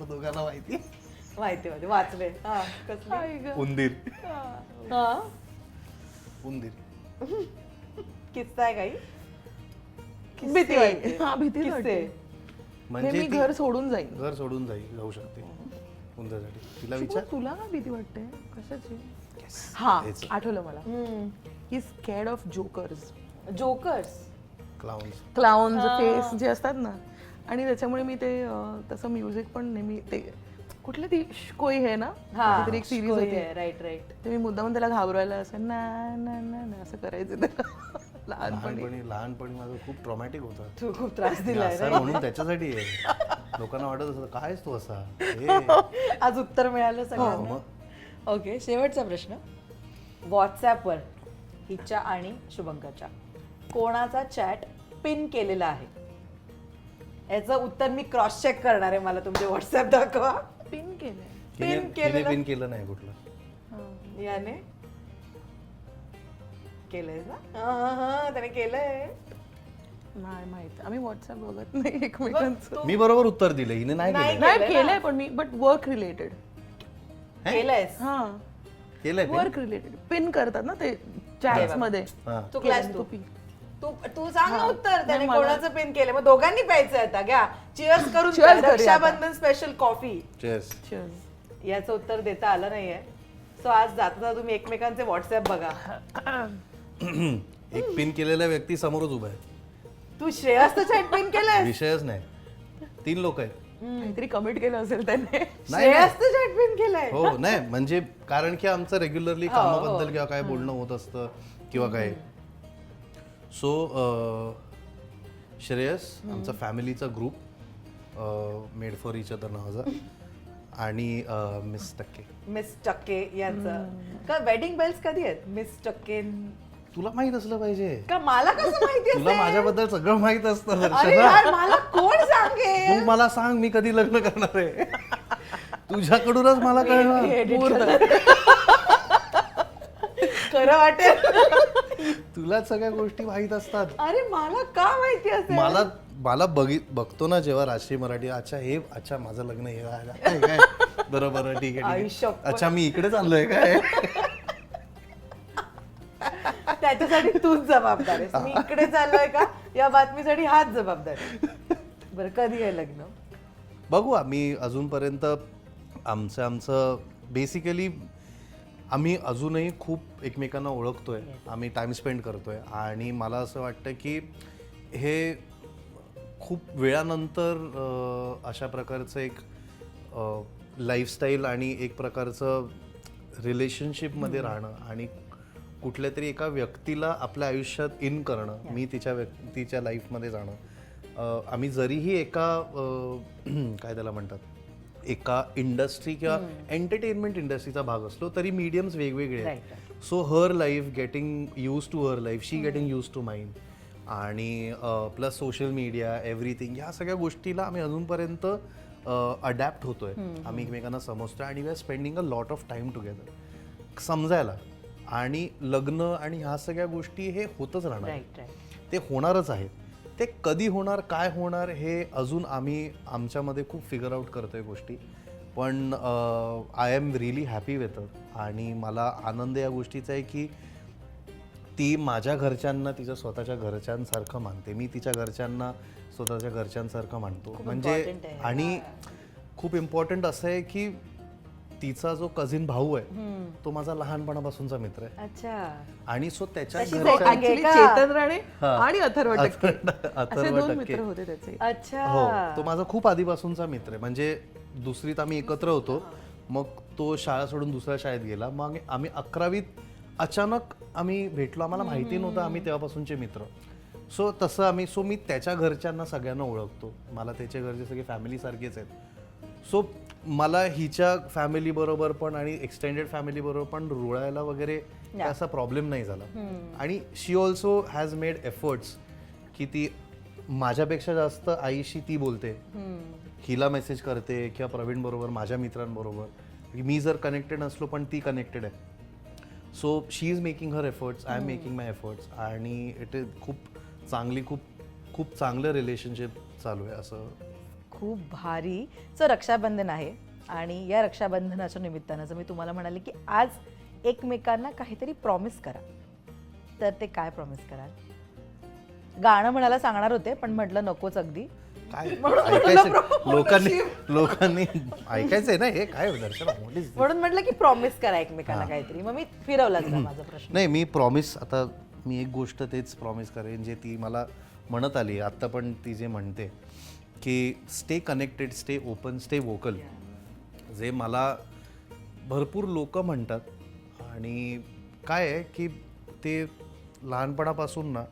दोघांना माहिती. माहिती वाचले. हा, कसली? उंदीर. हा, उंदीर. किस्सा आहे काही? भीती वाटते. हा, भीती किस्से. वाटते. हे म्हणजे मी ती घर सोडून जाईन. घर सोडून जाऊ शकते उंदरासाठी. तिला शुभम, विचार. तुला काय भीती वाटते कशाची? हा, तेच. आठवलं मला. He scared of jokers. Jokers. Clowns. Clowns face जे असतात ना, आणि त्याच्यामुळे मी ते तसं म्युझिक पण नेहमी ते कुठली ती कोई है ना, काहीतरी एक सिरीज होती. Right right. ते मी मुद्दाम त्याला घाबरायला असं ना ना ना ना असं करायचं त्याला लहानपणी. लहानपणी माझं खूप ट्रॉमॅटिक होतं. तू खूप त्रास दिलाय असं रे. म्हणून त्याच्यासाठी आहे. लोकांना वाटत असतं कायच तू असा. हे. आज उत्तर मिळालं हो, सगळ्यांना. मग ओके, शेवटचा प्रश्न. व्हॉट्सॲपवर हिच्या आणि शुभंकरच्या कोणाचा चॅट पिन केलेला आहे? याचं उत्तर मी क्रॉस चेक करणार आहे. मला तुमचे व्हॉट्सॲप दाखवा. पिन केलंय. हिने पिन केलं नाही कुठलं. याने केलंय ना? हा, त्याने केलंय. नाही माहित, आम्ही व्हॉट्सअप बघत नाही एकमेकांचं. मी बरोबर उत्तर दिलं, हिने नाही केलं. नाही केलंय पण मी, बट वर्क रिलेटेड. केलंयस? हा, केलंय ते? वर्क रिलेटेड पिन करतात ना ते चॅट्स मध्ये. हा. चुकलास तू. पिन. तू सांग ना उत्तर. त्याने कोणाचं पिन केलं? मग दोघांनी प्यायचं आता. घ्या, चिअर्स करून Cheers प्या. करूया रक्षाबंधन स्पेशल कॉफी. Cheers. याचं उत्तर देता आलं नाहीये. सो आज जाता तुम्ही एकमेकांचे व्हॉट्सअप बघा. एक पिन केलेल्या व्यक्ती समोरच उभा आहे. तू श्रेयसचं चॅट पिन केलंय? विषयच नाही. 3 लोक आहेत. काहीतरी कमिट केलं असेल त्याने. नाही श्रेयसचं चॅट पिन केलंय? हो, नाही म्हणजे कारण की आमचं रेग्युलरली कामाबद्दल किंवा काय बोलणं होत असतं किंवा काय. सो श्रेयस आमचा फॅमिलीचा group made for each other नावाचा आणि मिस टक्के. मिस टक्के यांचं का वेडिंग बेल्स कधी आहेत? मिस टक्के तुला माहित असलं पाहिजे. का मला कसं माहिती तुला असेल? माझ्याबद्दल सगळं माहित असतं अरे दर्शना. यार, मला कोण सांगेल? तू मला सांग मी कधी लग्न करणार आहे. तुझ्याकडूनच मला कळणार. खरं वाटेल. तुलाच सगळ्या गोष्टी माहित असतात. अरे मला का माहिती असेल? मला बघतो ना जेव्हा राष्ट्रीय मराठी, अच्छा माझं लग्न हे आहे काय, बरोबर ठीक आहे. आयुष्यात अच्छा मी इकडे चाललोय काय. त्याच्यासाठी तूच जबाबदार आहेस. मी इकडे चाललोय का या बातमीसाठी हाच जबाबदार आहे. बरं, कधी आहे लग्न? बघू आम्ही अजूनपर्यंत आमचं बेसिकली आम्ही अजूनही खूप एकमेकांना ओळखतोय, आम्ही टाइम स्पेंड करतोय आणि मला असं वाटतं की हे खूप वेळानंतर अशा प्रकारचं एक लाईफस्टाईल आणि एक प्रकारचं रिलेशनशिपमध्ये राहणं आणि कुठल्या तरी एका व्यक्तीला आपल्या आयुष्यात इन करणं, मी तिच्या लाईफमध्ये जाणं. आम्ही जरीही एका काय त्याला म्हणतात, एका इंडस्ट्री किंवा एंटरटेनमेंट इंडस्ट्रीचा भाग असलो तरी मीडियम्स वेगवेगळे आहेत. So her life getting used to her life, she getting used to mind, आणि प्लस सोशल मीडिया एव्हरीथिंग, ह्या सगळ्या गोष्टीला आम्ही अजूनपर्यंत अडॅप्ट होतोय, आम्ही एकमेकांना समजतोय आणि we are spending a lot of time together समजायला. आणि लग्न आणि ह्या सगळ्या गोष्टी हे होतच राहणार, ते होणारच आहेत. ते कधी होणार, काय होणार, हे अजून आम्ही आमच्यामध्ये खूप फिगर आउट करतोय गोष्टी. पण I am really happy with it आणि मला आनंद या गोष्टीचा आहे की ती माझ्या घरच्यांना तिच्या स्वतःच्या घरच्यांसारखं मानते, मी तिच्या घरच्यांना स्वतःच्या घरच्यांसारखं मानतो. म्हणजे आणि खूप इम्पॉर्टंट असं आहे की तिचा जो कझिन भाऊ आहे तो माझा लहानपणापासूनचा मित्र आहे. अच्छा. आणि सो त्याच्या Actually चेतन राणे आणि अथर्व टक्के असे 2 मित्र होते त्याचे. अच्छा. हो, तो माझा खूप आधीपासूनचा मित्र आहे. म्हणजे दुसरीत आम्ही एकत्र होतो, मग तो शाळा सोडून दुसऱ्या शाळेत गेला, मग आम्ही 11वीत अचानक आम्ही भेटलो, आम्हाला माहिती नव्हतं, आम्ही तेव्हापासूनचे मित्र. सो तसं आम्ही, सो मी त्याच्या घरच्यांना सगळ्यांना ओळखतो, मला त्याच्या घरचे सगळे फॅमिली सारखेच आहेत. सो मला हिच्या फॅमिली बरोबर पण आणि एक्सटेंडेड फॅमिली बरोबर पण रुळायला वगैरे असा प्रॉब्लेम नाही झाला. आणि शी ऑल्सो हॅज मेड एफर्ट्स की ती माझ्यापेक्षा जास्त आईशी ती बोलते, हिला मेसेज करते किंवा प्रवीण बरोबर, माझ्या मित्रांबरोबर. मी जर कनेक्टेड नसलो पण ती कनेक्टेड आहे. So she is making her efforts, I am making my efforts, आणि इट इज खूप चांगलं रिलेशनशिप चालू आहे. असं खूप भारी. सो रक्षाबंधन आहे आणि या रक्षाबंधनाच्या निमित्तानं जर मी तुम्हाला म्हणाले की आज एकमेकांना काहीतरी प्रॉमिस करा, तर ते काय प्रॉमिस कराल? गाणं म्हणायला सांगणार होते पण म्हटलं नकोच अगदी. काय ऐकायचं लोकांनी ऐकायचंय ना हे, काय दर्शना म्हणून म्हटलं की प्रॉमिस करा एकमेकांना काहीतरी. मग मी फिरवलाच ना माझा प्रश्न. नाही, मी प्रॉमिस, आता मी एक गोष्ट तेच प्रॉमिस करेन जे ती मला म्हणत आली आत्ता, पण ती जे म्हणते की stay connected, stay open, stay vocal, जे मला भरपूर लोक म्हणतात. आणि काय आहे की ते लहानपणापासून ना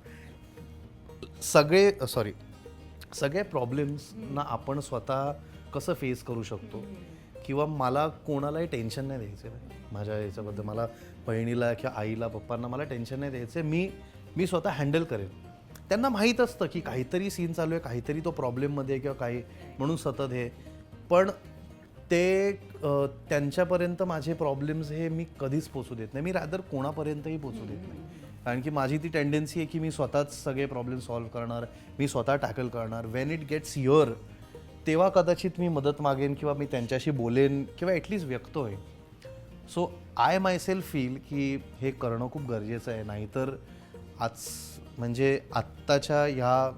सगळे प्रॉब्लेम्सना आपण स्वतः कसं फेस करू शकतो, किंवा मला कोणालाही टेन्शन नाही द्यायचं माझ्या याच्याबद्दल. मला बहिणीला किंवा आईला, पप्पांना मला टेन्शन नाही द्यायचं, मी स्वतः हँडल करेन. त्यांना माहीत असतं की काहीतरी सीन चालू आहे, काहीतरी तो प्रॉब्लेममध्ये किंवा काही म्हणून सतत हे, पण ते त्यांच्यापर्यंत माझे प्रॉब्लेम्स हे मी कधीच पोचू देत नाही. मी रादर कोणापर्यंतही पोचू देत नाही, कारण की माझी ती टेंडन्सी आहे की मी स्वतःच सगळे प्रॉब्लेम सॉल्व्ह करणार, मी स्वतः टॅकल करणार. वेन इट गेट्स युअर, तेव्हा कदाचित मी मदत मागेन किंवा मी त्यांच्याशी बोलेन किंवा ॲटलिस्ट व्यक्त होईन. सो आय मायसेल्फ फील की हे करणं खूप गरजेचं आहे. नाहीतर आज म्हणजे आत्ताच्या ह्या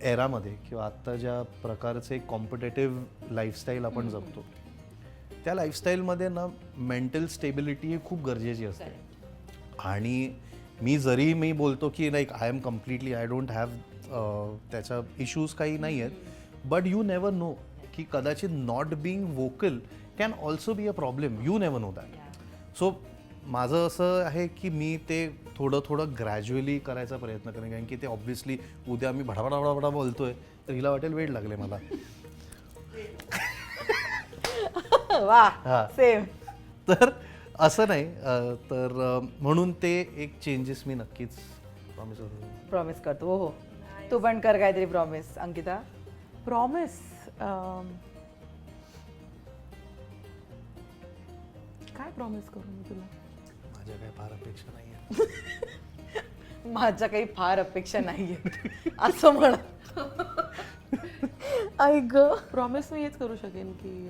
एरामध्ये किंवा आत्ता ज्या प्रकारचे कॉम्पिटेटिव्ह लाईफस्टाईल आपण जगतो, त्या लाईफस्टाईलमध्ये ना मेंटल स्टेबिलिटी ही खूप गरजेची असते. आणि मी बोलतो की like I am completely, I don't have त्याच्या इश्यूज काही नाही आहेत, बट यू नेवर नो की कदाचित not being vocal can also be a problem, you never know that. So माझं असं आहे की मी ते थोडं ग्रॅज्युअली करायचा प्रयत्न करेन, कारण की ते ऑब्व्हियसली उद्या मी भडाभडा बोलतोय तर हिला वाटेल वेळ लागले मला. वा, सेम. तर असं नाही, तर म्हणून ते एक चेंजेस मी नक्कीच प्रॉमिस करतो. हो हो, तू पण कर काहीतरी प्रॉमिस. अंकिता? प्रॉमिस काय प्रॉमिस करू मी तुला? माझ्या काही फार अपेक्षा नाही आहेत. माझ्या काही फार अपेक्षा नाहीये असं म्हण. ऐक ग, प्रॉमिस मी हेच करू शकेन की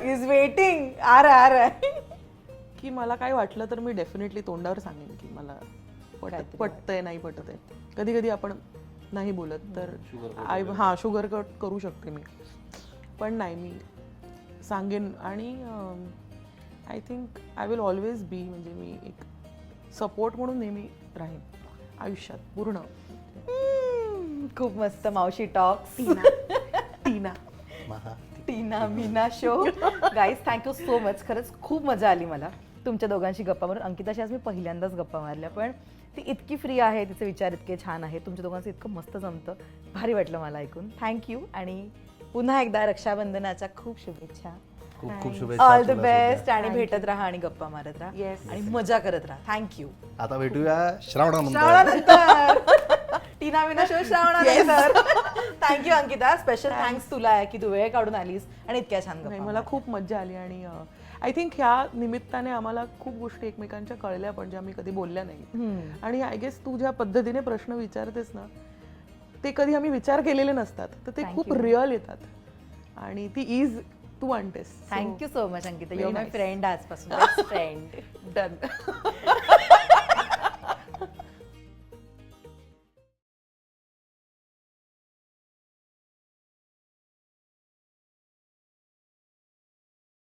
इज वेटिंग, आ रहा है. की मला काय वाटलं तर मी डेफिनेटली तोंडावर सांगेन की मला पटतंय नाही पटत आहे. कधी कधी आपण नाही बोलत तर शुगर कट करू शकते मी, पण नाही मी सांगेन. आणि I think I will always be, म्हणजे मी एक सपोर्ट म्हणून नेहमी राहीन आयुष्यात पूर्ण. खूप मस्त मावशी talks. Tina Tina Meena show. Guys thank you so much. खरंच खूप मजा आली मला तुमच्या दोघांशी गप्पा मारून. अंकिताशी आज मी पहिल्यांदाच गप्पा मारल्या, पण ती इतकी फ्री आहे, तिचे विचार इतके छान आहेत, तुमच्या दोघांचं इतकं मस्त जमतं, भारी वाटलं मला ऐकून. थँक्यू. आणि पुन्हा एकदा रक्षाबंधनाच्या खूप शुभेच्छा. खूप खूप शुभेच्छा. All the best. आणि भेटत राहा आणि गप्पा मारत राहा. Yes. आणि मजा करत राहा. थँक्यू. आता भेटूया श्रावणानंतर. श्रावणानंतर टीना विना शो श्रावणानंतर. थँक्यू अंकिता. स्पेशल थँक्स तुला आहे की तू वेळ काढून आलीस आणि इतक्या छान नाही, गप्पा. मला खूप मज्जा आली. आणि आय थिंक ह्या निमित्ताने आम्हाला खूप गोष्टी एकमेकांच्या कळल्या पण ज्या मी कधी बोलल्या नाही. आणि आय गेस तू ज्या पद्धतीने प्रश्न विचारतेस ना, ते कधी आम्ही विचार केलेले नसतात, तर ते खूप रिअल येतात आणि ती ईज तू आणतेस. Thank you so much Ankita. You my friend आजपासून. फ्रेंड. डन.